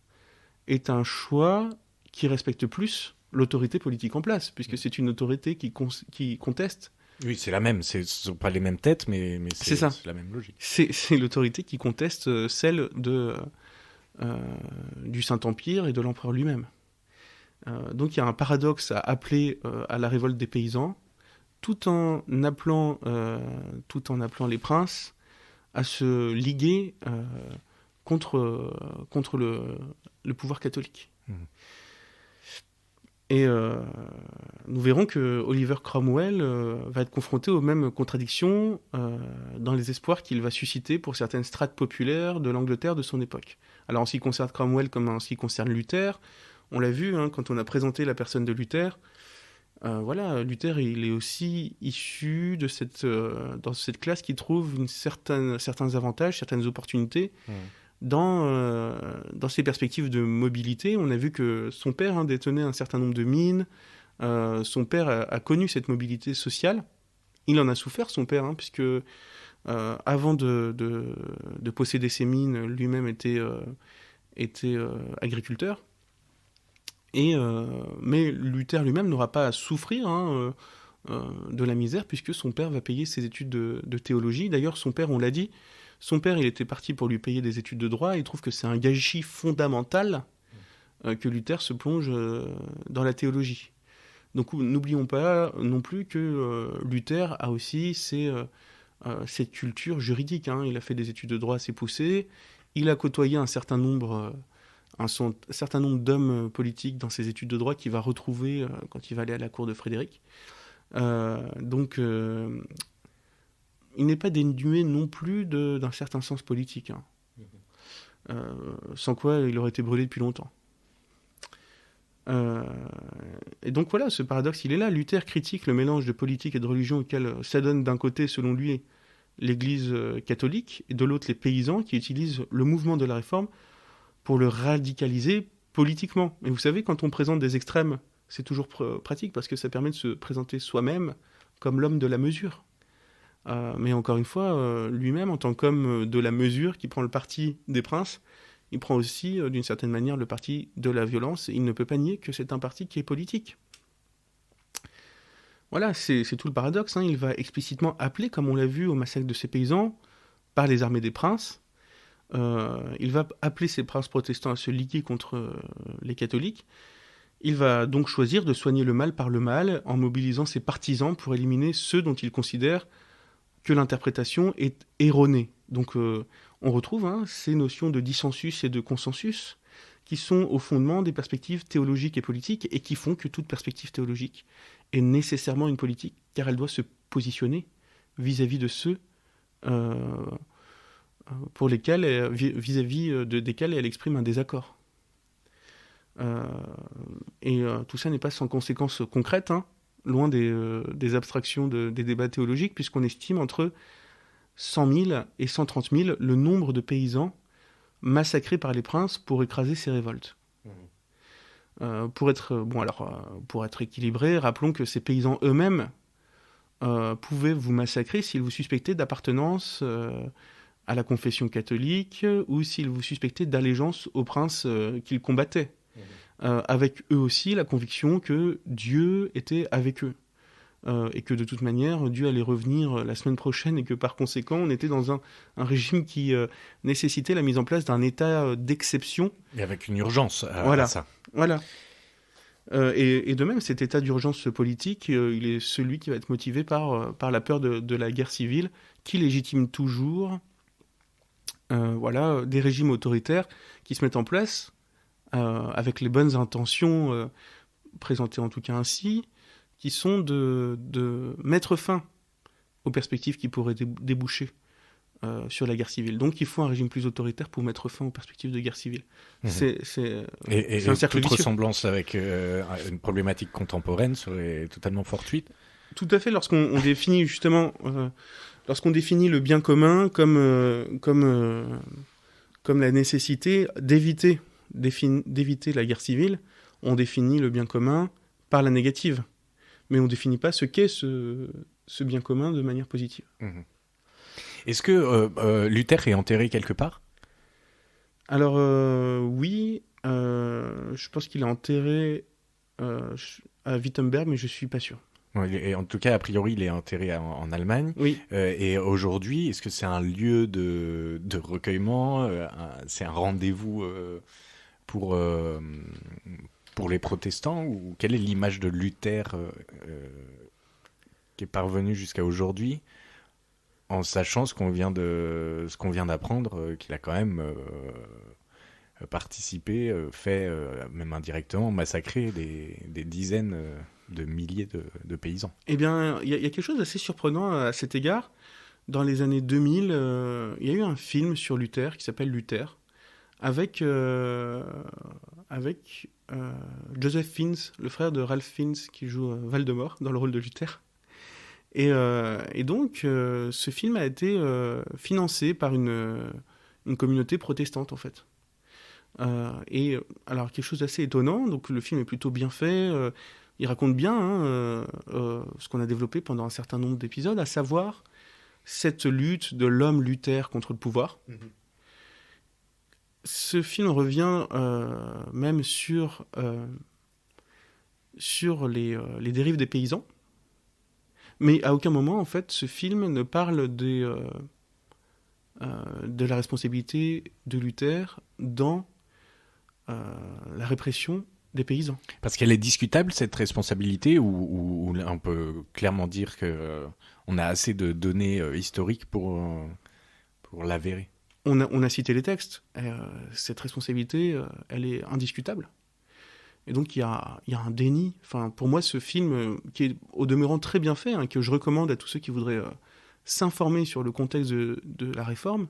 S2: est un choix qui respecte plus l'autorité politique en place, puisque c'est une autorité qui conteste.
S1: Oui, c'est la même, ce ne sont pas les mêmes têtes, mais c'est la même logique.
S2: C'est l'autorité qui conteste celle du Saint-Empire et de l'empereur lui-même. Donc il y a un paradoxe à appeler à la révolte des paysans, tout en appelant les princes à se liguer contre le pouvoir catholique. Et nous verrons que Oliver Cromwell va être confronté aux mêmes contradictions dans les espoirs qu'il va susciter pour certaines strates populaires de l'Angleterre de son époque. Alors en ce qui concerne Cromwell comme en ce qui concerne Luther, on l'a vu hein, quand on a présenté la personne de Luther. Luther il est aussi issu de dans cette classe qui trouve certains avantages, certaines opportunités dans ses perspectives de mobilité. On a vu que son père détenait un certain nombre de mines. Son père a connu cette mobilité sociale. Il en a souffert, son père, puisque avant de posséder ses mines, lui-même était agriculteur. Mais Luther lui-même n'aura pas à souffrir de la misère, puisque son père va payer ses études de théologie. D'ailleurs, son père, on l'a dit, il était parti pour lui payer des études de droit, et il trouve que c'est un gâchis fondamental que Luther se plonge dans la théologie. Donc n'oublions pas non plus que Luther a aussi cette culture juridique. Hein. Il a fait des études de droit assez poussées. Il a côtoyé un certain nombre d'hommes politiques dans ses études de droit qu'il va retrouver quand il va aller à la cour de Frédéric. Donc il n'est pas dénué non plus d'un certain sens politique. Hein. Sans quoi il aurait été brûlé depuis longtemps. Et donc voilà, ce paradoxe, il est là. Luther critique le mélange de politique et de religion auquel s'adonne d'un côté, selon lui, l'Église catholique, et de l'autre, les paysans qui utilisent le mouvement de la Réforme pour le radicaliser politiquement. Et vous savez, quand on présente des extrêmes, c'est toujours pratique parce que ça permet de se présenter soi-même comme l'homme de la mesure. Mais encore une fois, lui-même, en tant qu'homme de la mesure, qui prend le parti des princes, il prend aussi, d'une certaine manière, le parti de la violence. Et il ne peut pas nier que c'est un parti qui est politique. Voilà, c'est tout le paradoxe. Hein. Il va explicitement appeler, comme on l'a vu au massacre de ces paysans, par les armées des princes. Il va appeler ces princes protestants à se liguer contre les catholiques. Il va donc choisir de soigner le mal par le mal, en mobilisant ses partisans pour éliminer ceux dont il considère que l'interprétation est erronée. Donc on retrouve ces notions de dissensus et de consensus qui sont au fondement des perspectives théologiques et politiques et qui font que toute perspective théologique est nécessairement une politique car elle doit se positionner vis-à-vis de ceux pour lesquels, vis-à-vis desquels elle exprime un désaccord. Et tout ça n'est pas sans conséquences concrètes, hein, loin des abstractions des débats théologiques, puisqu'on estime entre 100 000 et 130 000 le nombre de paysans massacrés par les princes pour écraser ces révoltes. Pour être équilibré, rappelons que ces paysans eux-mêmes pouvaient vous massacrer s'ils vous suspectaient d'appartenance à la confession catholique ou s'ils vous suspectaient d'allégeance aux princes qu'ils combattaient. Avec eux aussi la conviction que Dieu était avec eux. Et que de toute manière, Dieu allait revenir la semaine prochaine et que par conséquent, on était dans un régime qui nécessitait la mise en place d'un état d'exception.
S1: Et avec une urgence
S2: à
S1: ça.
S2: Voilà. Et de même, cet état d'urgence politique, il est celui qui va être motivé par la peur de la guerre civile, qui légitime toujours des régimes autoritaires qui se mettent en place avec les bonnes intentions présentées en tout cas ainsi, qui sont de mettre fin aux perspectives qui pourraient déboucher sur la guerre civile. Donc il faut un régime plus autoritaire pour mettre fin aux perspectives de guerre civile. C'est un cercle
S1: toute
S2: vicieux.
S1: Ressemblance avec une problématique contemporaine serait totalement fortuite.
S2: Tout à fait, lorsqu'on définit justement, lorsqu'on définit le bien commun comme la nécessité d'éviter la guerre civile, on définit le bien commun par la négative. Mais on ne définit pas ce qu'est ce bien commun de manière positive.
S1: Est-ce que Luther est enterré quelque part ?
S2: Alors oui, je pense qu'il est enterré à Wittenberg, mais je ne suis pas sûr.
S1: Et en tout cas, a priori, il est enterré en Allemagne.
S2: Oui.
S1: Et aujourd'hui, est-ce que c'est un lieu de recueillement c'est un rendez-vous pour les protestants, ou quelle est l'image de Luther qui est parvenue jusqu'à aujourd'hui, en sachant ce qu'on vient d'apprendre, qu'il a quand même participé, fait même indirectement, massacré des dizaines de milliers de paysans.
S2: Eh bien, il y a quelque chose d'assez surprenant à cet égard. Dans les années 2000, il y a eu un film sur Luther qui s'appelle Luther, avec Joseph Fiennes, le frère de Ralph Fiennes, qui joue Voldemort dans le rôle de Luther. Et donc, ce film a été financé par une communauté protestante, en fait. Et alors, quelque chose d'assez étonnant, donc le film est plutôt bien fait, il raconte bien ce qu'on a développé pendant un certain nombre d'épisodes, à savoir cette lutte de l'homme Luther contre le pouvoir. Ce film revient même sur les dérives des paysans, mais à aucun moment, en fait, ce film ne parle de la responsabilité de Luther dans la répression des paysans.
S1: Parce qu'elle est discutable, cette responsabilité, ou on peut clairement dire qu'on a assez de données historiques pour l'avérer.
S2: On a cité les textes. Cette responsabilité, elle est indiscutable. Et donc, il y a un déni. Enfin, pour moi, ce film, qui est au demeurant très bien fait, que je recommande à tous ceux qui voudraient s'informer sur le contexte de la réforme,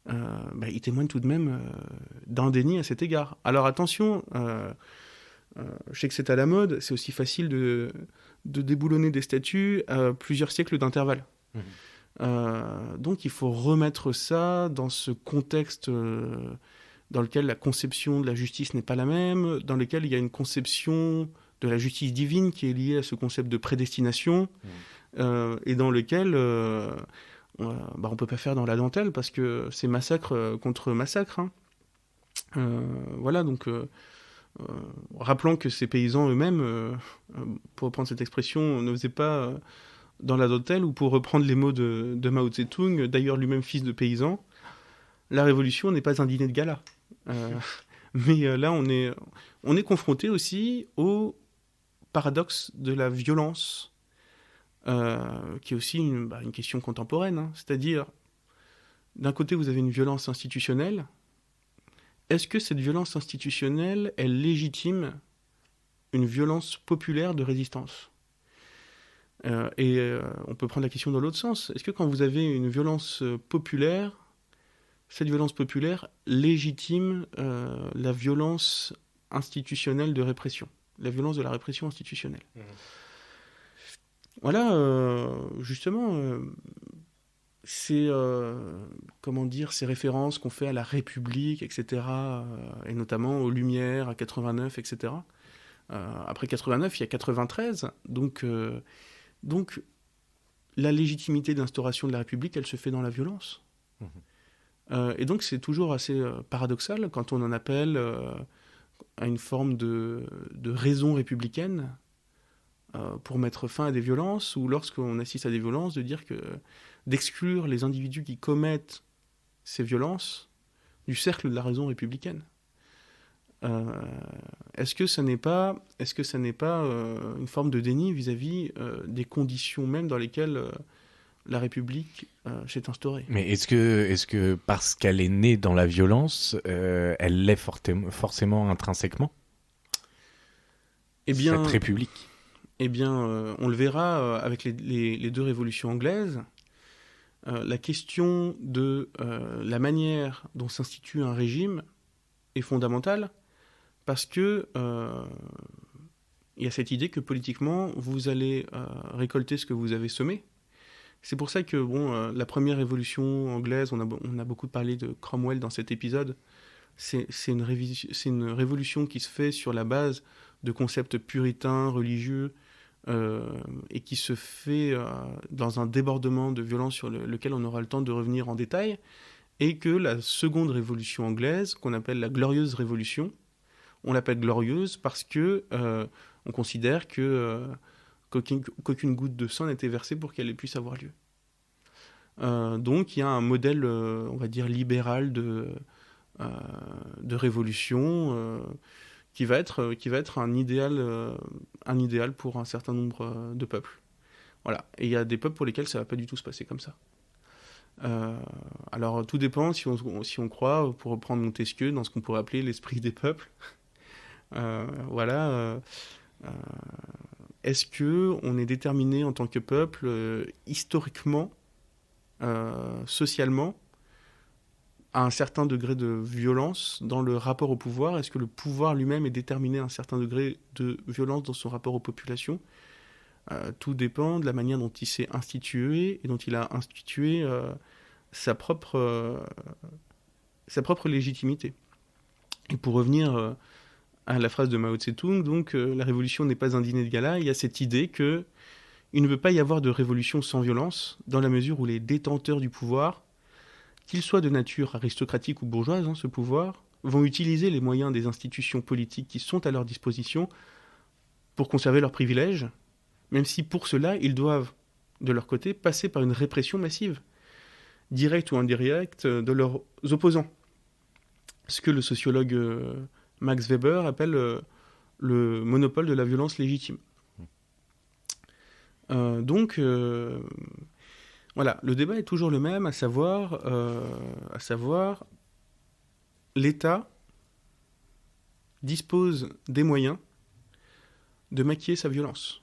S2: il témoigne tout de même d'un déni à cet égard. Alors attention, je sais que c'est à la mode, c'est aussi facile de déboulonner des statuts à plusieurs siècles d'intervalle. Donc il faut remettre ça dans ce contexte dans lequel la conception de la justice n'est pas la même, dans lequel il y a une conception de la justice divine qui est liée à ce concept de prédestination, et dans lequel on ne peut pas faire dans la dentelle parce que c'est massacre contre massacre. Voilà, donc rappelons que ces paysans eux-mêmes, pour reprendre cette expression, ne faisaient pas dans la dentelle, ou pour reprendre les mots de Mao Tse-tung, d'ailleurs lui-même fils de paysan, la révolution n'est pas un dîner de gala. Mais là, on est confronté aussi au paradoxe de la violence, qui est aussi une question contemporaine. C'est-à-dire, d'un côté, vous avez une violence institutionnelle. Est-ce que cette violence institutionnelle, elle légitime une violence populaire de résistance ? On peut prendre la question dans l'autre sens. Est-ce que quand vous avez une violence populaire, cette violence populaire légitime la violence institutionnelle de répression, la violence de la répression institutionnelle ? Voilà, justement, ces références qu'on fait à la République, etc., et notamment aux Lumières, à 89, etc. Après 89, il y a 93, donc la légitimité d'instauration de la République, elle se fait dans la violence. Et donc c'est toujours assez paradoxal quand on en appelle à une forme de raison républicaine pour mettre fin à des violences, ou lorsqu'on assiste à des violences, d'exclure les individus qui commettent ces violences du cercle de la raison républicaine. Est-ce que ça n'est pas une forme de déni vis-à-vis des conditions même dans lesquelles la République s'est instaurée ?
S1: Mais est-ce que parce qu'elle est née dans la violence, elle l'est forcément intrinsèquement ? Cette République ?
S2: On le verra avec les deux révolutions anglaises. La question de la manière dont s'institue un régime est fondamentale, parce que il y a cette idée que politiquement, vous allez récolter ce que vous avez semé. C'est pour ça que la première révolution anglaise, on a beaucoup parlé de Cromwell dans cet épisode, c'est une révolution qui se fait sur la base de concepts puritains, religieux, et qui se fait dans un débordement de violence sur lequel on aura le temps de revenir en détail, et que la seconde révolution anglaise, qu'on appelle la Glorieuse Révolution, on l'appelle glorieuse parce que on considère qu'aucune goutte de sang n'était versée pour qu'elle puisse avoir lieu. Donc il y a un modèle, on va dire, libéral de révolution qui va être un idéal pour un certain nombre de peuples. Voilà. Et il y a des peuples pour lesquels ça ne va pas du tout se passer comme ça. Alors tout dépend si on croit, pour reprendre Montesquieu, dans ce qu'on pourrait appeler l'esprit des peuples. Est-ce qu'on est déterminé en tant que peuple, historiquement, socialement, à un certain degré de violence dans le rapport au pouvoir ? Est-ce que le pouvoir lui-même est déterminé à un certain degré de violence dans son rapport aux populations ? Tout dépend de la manière dont il s'est institué et dont il a institué sa propre légitimité. Et pour revenir à la phrase de Mao Tse-tung, donc la révolution n'est pas un dîner de gala, il y a cette idée qu'il ne peut pas y avoir de révolution sans violence, dans la mesure où les détenteurs du pouvoir, qu'ils soient de nature aristocratique ou bourgeoise, ce pouvoir, vont utiliser les moyens des institutions politiques qui sont à leur disposition pour conserver leurs privilèges, même si pour cela, ils doivent, de leur côté, passer par une répression massive, directe ou indirecte, de leurs opposants. Ce que le sociologue Max Weber appelle le monopole de la violence légitime. Donc, voilà, le débat est toujours le même, à savoir l'État dispose des moyens de maquiller sa violence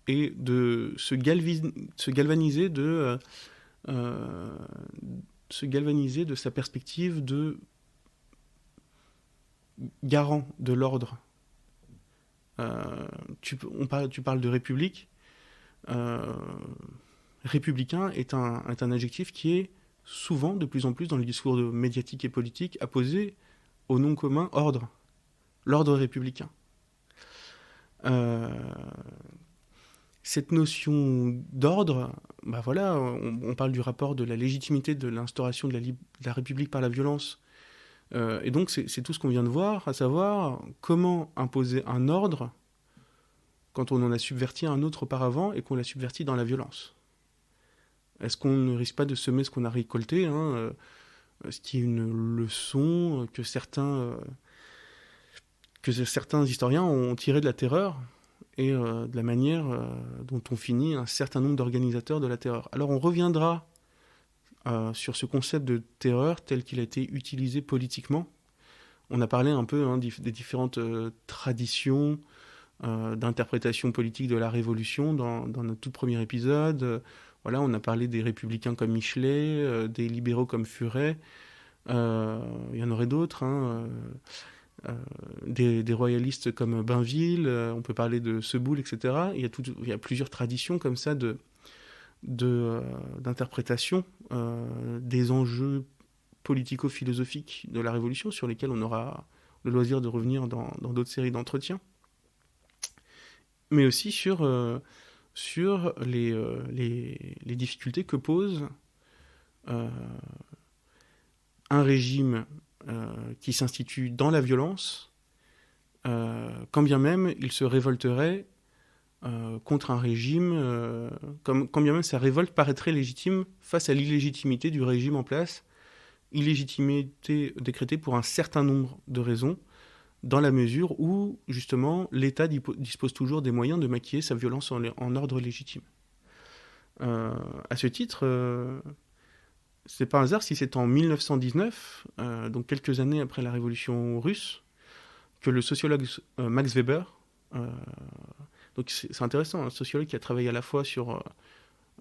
S2: et de se galvaniser de sa perspective de garant de l'ordre. Tu parles de république. Républicain est un adjectif qui est souvent, de plus en plus, dans les discours médiatiques et politiques, apposé au nom commun ordre. L'ordre républicain. Cette notion d'ordre, bah voilà, on parle du rapport de la légitimité de l'instauration de la République par la violence. Et donc c'est tout ce qu'on vient de voir, à savoir comment imposer un ordre quand on en a subverti un autre auparavant et qu'on l'a subverti dans la violence. Est-ce qu'on ne risque pas de semer ce qu'on a récolté, ce qui est une leçon que certains historiens ont tiré de la terreur et de la manière dont ont fini un certain nombre d'organisateurs de la terreur. Alors on reviendra sur ce concept de terreur tel qu'il a été utilisé politiquement. On a parlé un peu des différentes traditions d'interprétation politique de la Révolution dans notre tout premier épisode. Voilà, on a parlé des républicains comme Michelet, des libéraux comme Furet. Il y en aurait d'autres. Des royalistes comme Bainville. On peut parler de Seboul, etc. Il y a plusieurs traditions comme ça d'interprétation des enjeux politico-philosophiques de la Révolution sur lesquels on aura le loisir de revenir dans d'autres séries d'entretiens. Mais aussi sur les difficultés que pose un régime qui s'institue dans la violence, quand bien même il se révolterait contre un régime, quand bien même sa révolte paraîtrait légitime face à l'illégitimité du régime en place, illégitimité décrétée pour un certain nombre de raisons, dans la mesure où, justement, l'État dispose toujours des moyens de maquiller sa violence en ordre légitime. À ce titre, c'est pas un hasard si c'est en 1919, donc quelques années après la Révolution russe, que le sociologue Max Weber, donc c'est intéressant, un sociologue qui a travaillé à la fois sur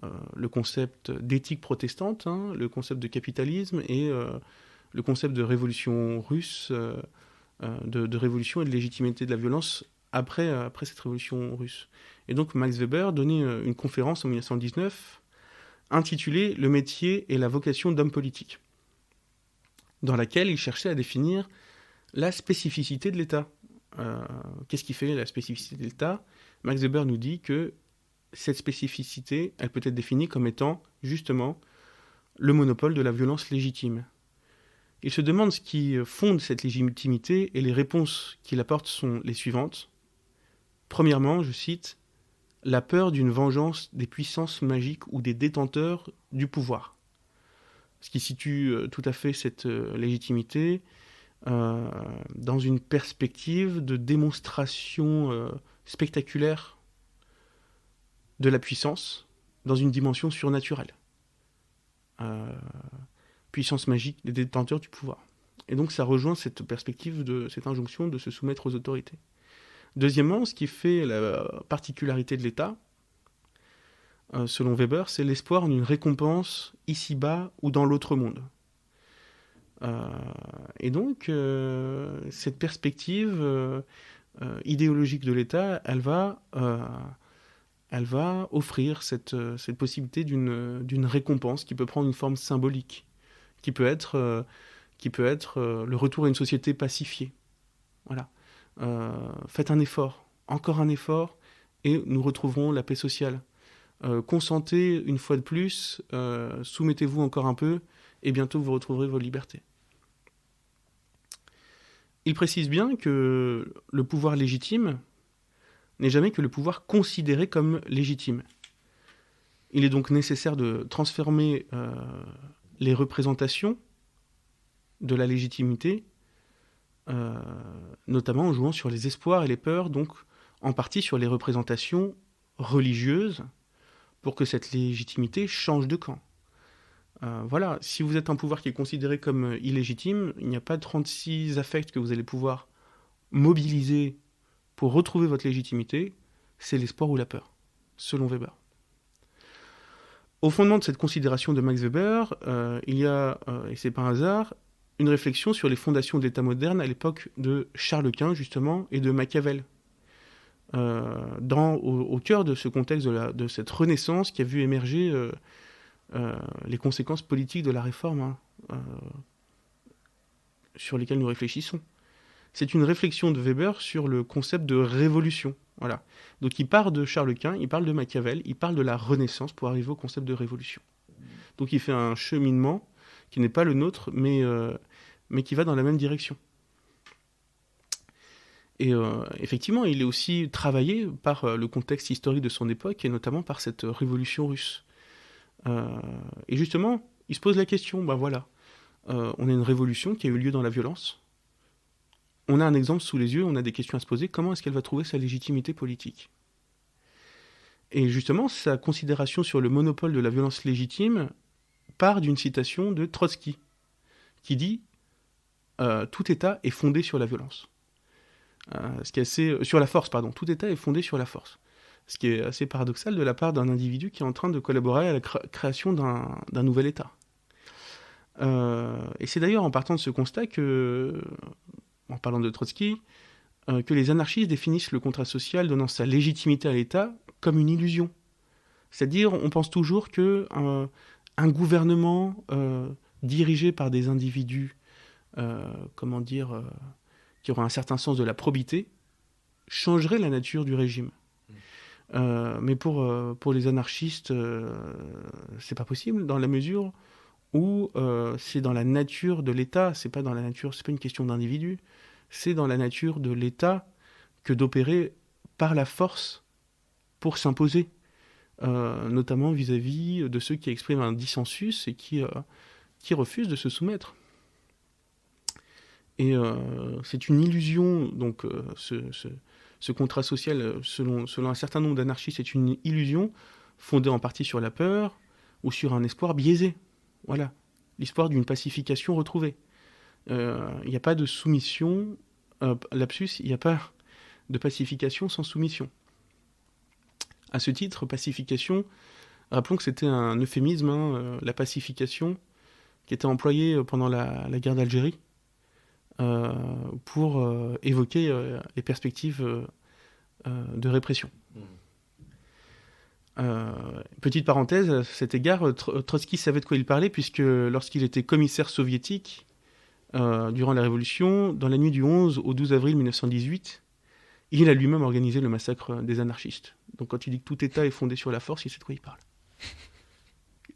S2: le concept d'éthique protestante, le concept de capitalisme et le concept de révolution russe, de révolution et de légitimité de la violence après cette révolution russe. Et donc Max Weber donnait une conférence en 1919 intitulée « Le métier et la vocation d'homme politique », dans laquelle il cherchait à définir la spécificité de l'État. Qu'est-ce qui fait la spécificité de l'État ? Max Weber nous dit que cette spécificité, elle peut être définie comme étant justement le monopole de la violence légitime. Il se demande ce qui fonde cette légitimité et les réponses qu'il apporte sont les suivantes. Premièrement, je cite, « la peur d'une vengeance des puissances magiques ou des détenteurs du pouvoir ». Ce qui situe tout à fait cette légitimité dans une perspective de démonstration spectaculaire de la puissance dans une dimension surnaturelle. Puissance magique des détenteurs du pouvoir. Et donc ça rejoint cette perspective, cette injonction de se soumettre aux autorités. Deuxièmement, ce qui fait la particularité de l'État, selon Weber, c'est l'espoir en une récompense ici-bas ou dans l'autre monde. Et donc, cette perspective idéologique de l'État, elle va offrir cette possibilité d'une récompense qui peut prendre une forme symbolique, qui peut être le retour à une société pacifiée. Voilà. Faites un effort, encore un effort, et nous retrouverons la paix sociale. Consentez une fois de plus, soumettez-vous encore un peu, et bientôt vous retrouverez vos libertés. Il précise bien que le pouvoir légitime n'est jamais que le pouvoir considéré comme légitime. Il est donc nécessaire de transformer les représentations de la légitimité notamment en jouant sur les espoirs et les peurs, donc en partie sur les représentations religieuses, pour que cette légitimité change de camp. Voilà, si vous êtes un pouvoir qui est considéré comme illégitime, il n'y a pas 36 affects que vous allez pouvoir mobiliser pour retrouver votre légitimité, c'est l'espoir ou la peur, selon Weber. Au fondement de cette considération de Max Weber, il y a, et c'est pas un hasard, une réflexion sur les fondations de l'État moderne à l'époque de Charles Quint, justement, et de Machiavel. Au cœur de ce contexte de cette renaissance qui a vu émerger les conséquences politiques de la réforme sur lesquelles nous réfléchissons. C'est une réflexion de Weber sur le concept de révolution. Voilà. Donc il part de Charles Quint, il parle de Machiavel, il parle de la Renaissance pour arriver au concept de révolution. Donc il fait un cheminement qui n'est pas le nôtre, mais qui va dans la même direction. Et effectivement, il est aussi travaillé par le contexte historique de son époque, et notamment par cette révolution russe. Et justement, il se pose la question, voilà, on a une révolution qui a eu lieu dans la violence, on a un exemple sous les yeux, on a des questions à se poser, comment est-ce qu'elle va trouver sa légitimité politique ? Et justement, sa considération sur le monopole de la violence légitime part d'une citation de Trotsky, qui dit « Tout État est fondé sur la violence ». Sur la force, pardon. Tout État est fondé sur la force. Ce qui est assez paradoxal de la part d'un individu qui est en train de collaborer à la création d'un nouvel État. Et c'est d'ailleurs en partant de ce constat que, en parlant de Trotsky, que les anarchistes définissent le contrat social donnant sa légitimité à l'État comme une illusion. C'est-à-dire, on pense toujours qu'un gouvernement dirigé par des individus, qui auraient un certain sens de la probité, changerait la nature du régime. Mais pour les anarchistes, c'est pas possible, dans la mesure où c'est dans la nature de l'État, c'est pas une question d'individu, c'est dans la nature de l'État que d'opérer par la force pour s'imposer, notamment vis-à-vis de ceux qui expriment un dissensus et qui refusent de se soumettre. Et c'est une illusion, donc ce contrat social, selon un certain nombre d'anarchistes, c'est une illusion fondée en partie sur la peur ou sur un espoir biaisé. Voilà, l'espoir d'une pacification retrouvée. Il n'y a pas de soumission, lapsus, il n'y a pas de pacification sans soumission. À ce titre, pacification, rappelons que c'était un euphémisme, la pacification, qui était employée pendant la guerre d'Algérie, pour évoquer les perspectives de répression. Petite parenthèse, à cet égard, Trotsky savait de quoi il parlait, puisque lorsqu'il était commissaire soviétique, durant la Révolution, dans la nuit du 11 au 12 avril 1918, il a lui-même organisé le massacre des anarchistes. Donc quand il dit que tout État est fondé sur la force, il sait de quoi il parle.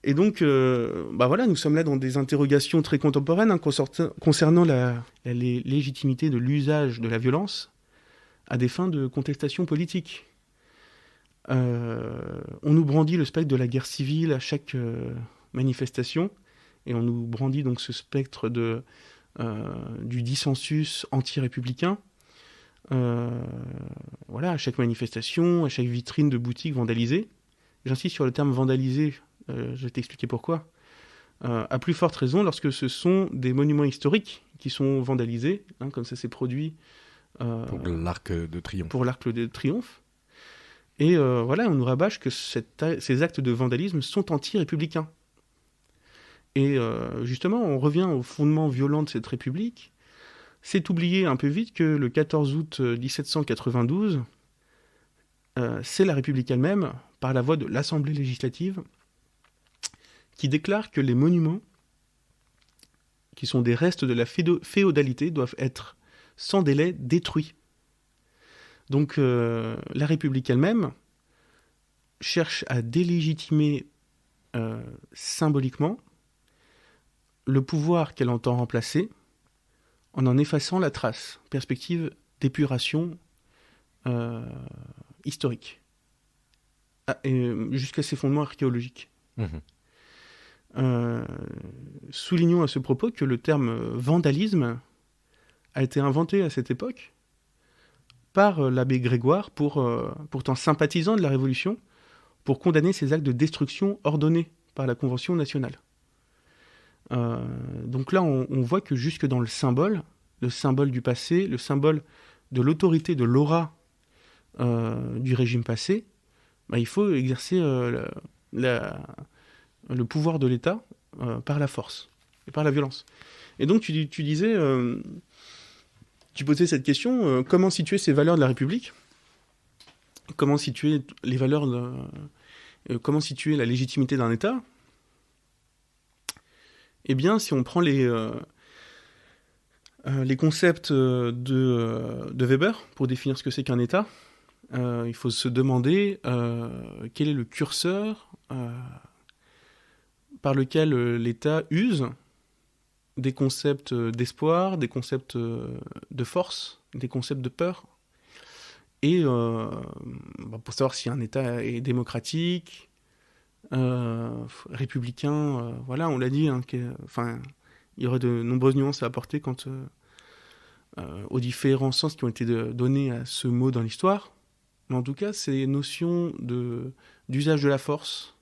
S2: Et donc, voilà, nous sommes là dans des interrogations très contemporaines concernant la légitimité de l'usage de la violence à des fins de contestation politique. On nous brandit le spectre de la guerre civile à chaque manifestation, et on nous brandit donc ce spectre du dissensus anti-républicain. Voilà, à chaque manifestation, à chaque vitrine de boutique vandalisée. J'insiste sur le terme vandalisé. Je vais t'expliquer pourquoi. À plus forte raison lorsque ce sont des monuments historiques qui sont vandalisés, comme ça s'est produit
S1: pour l'Arc de Triomphe.
S2: Pour l'Arc de Triomphe. Et voilà, on nous rabâche que ces actes de vandalisme sont anti-républicains. Et justement, on revient au fondement violent de cette République. C'est oublier un peu vite que le 14 août 1792, c'est la République elle-même, par la voix de l'Assemblée législative, qui déclare que les monuments, qui sont des restes de la féodalité, doivent être sans délai détruits. Donc la République elle-même cherche à délégitimer symboliquement le pouvoir qu'elle entend remplacer en effaçant la trace, perspective d'épuration historique, jusqu'à ses fondements archéologiques. Soulignons à ce propos que le terme vandalisme a été inventé à cette époque par l'abbé Grégoire, pourtant sympathisant de la Révolution, pour condamner ces actes de destruction ordonnés par la Convention nationale. Donc là, on voit que jusque dans le symbole du passé, le symbole de l'autorité, de l'aura du régime passé, il faut exercer le pouvoir de l'État par la force et par la violence. Et donc tu disais, tu posais cette question, comment situer ces valeurs de la République ? Comment situer les valeurs comment situer la légitimité d'un État ? Eh bien, si on prend les concepts de Weber pour définir ce que c'est qu'un État, il faut se demander quel est le curseur par lequel l'État use des concepts d'espoir, des concepts de force, des concepts de peur, et pour savoir si un État est démocratique, républicain, voilà, on l'a dit, il y aurait de nombreuses nuances à apporter quant aux différents sens qui ont été donnés à ce mot dans l'histoire. Mais en tout cas, ces notions d'usage de la force,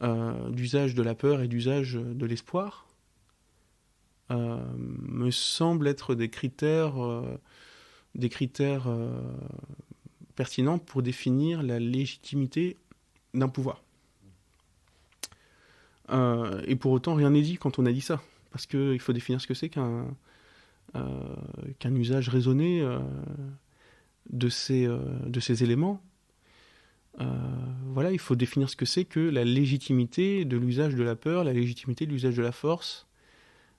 S2: d'usage de la peur et d'usage de l'espoir me semblent être des critères pertinents pour définir la légitimité d'un pouvoir. Et pour autant, rien n'est dit quand on a dit ça, parce qu'il faut définir ce que c'est qu'un usage raisonné de ces éléments. Voilà, il faut définir ce que c'est que la légitimité de l'usage de la peur, la légitimité de l'usage de la force,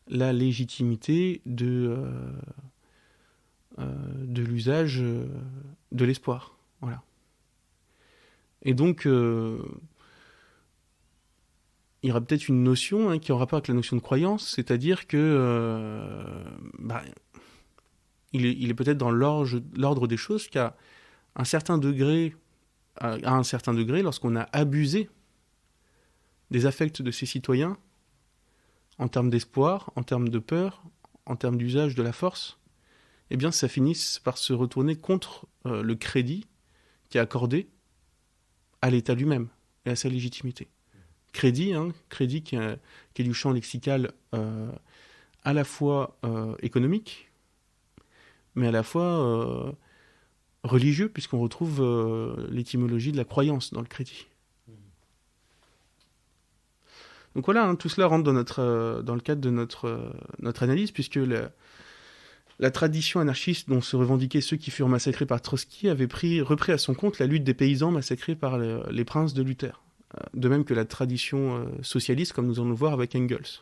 S2: la légitimité de l'usage de l'espoir. Voilà. Et donc, il y aura peut-être une notion qui est en rapport avec la notion de croyance, c'est-à-dire que il est peut-être dans l'ordre des choses qu'à un certain degré, lorsqu'on a abusé des affects de ses citoyens, en termes d'espoir, en termes de peur, en termes d'usage de la force, eh bien ça finisse par se retourner contre le crédit qui est accordé à l'État lui-même et à sa légitimité. Crédit qui est du champ lexical à la fois économique, mais à la fois religieux, puisqu'on retrouve l'étymologie de la croyance dans le crédit. Donc voilà, tout cela rentre dans le cadre de notre analyse, puisque la tradition anarchiste dont se revendiquaient ceux qui furent massacrés par Trotsky avait repris à son compte la lutte des paysans massacrés par les princes de Luther. De même que la tradition socialiste, comme nous allons le voir avec Engels.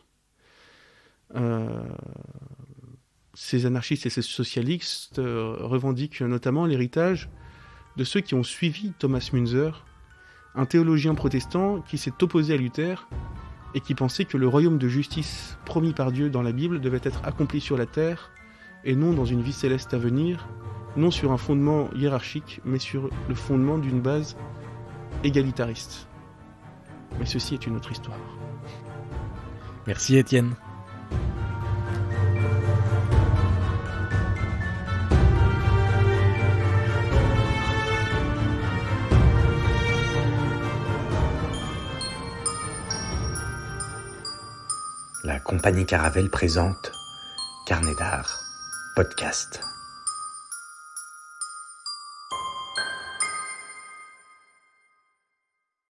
S2: Ces anarchistes et ces socialistes revendiquent notamment l'héritage de ceux qui ont suivi Thomas Müntzer, un théologien protestant qui s'est opposé à Luther et qui pensait que le royaume de justice promis par Dieu dans la Bible devait être accompli sur la terre et non dans une vie céleste à venir, non sur un fondement hiérarchique, mais sur le fondement d'une base égalitariste. Mais ceci est une autre histoire.
S1: Merci Étienne. La compagnie Caravelle présente Carnet d'art, podcast.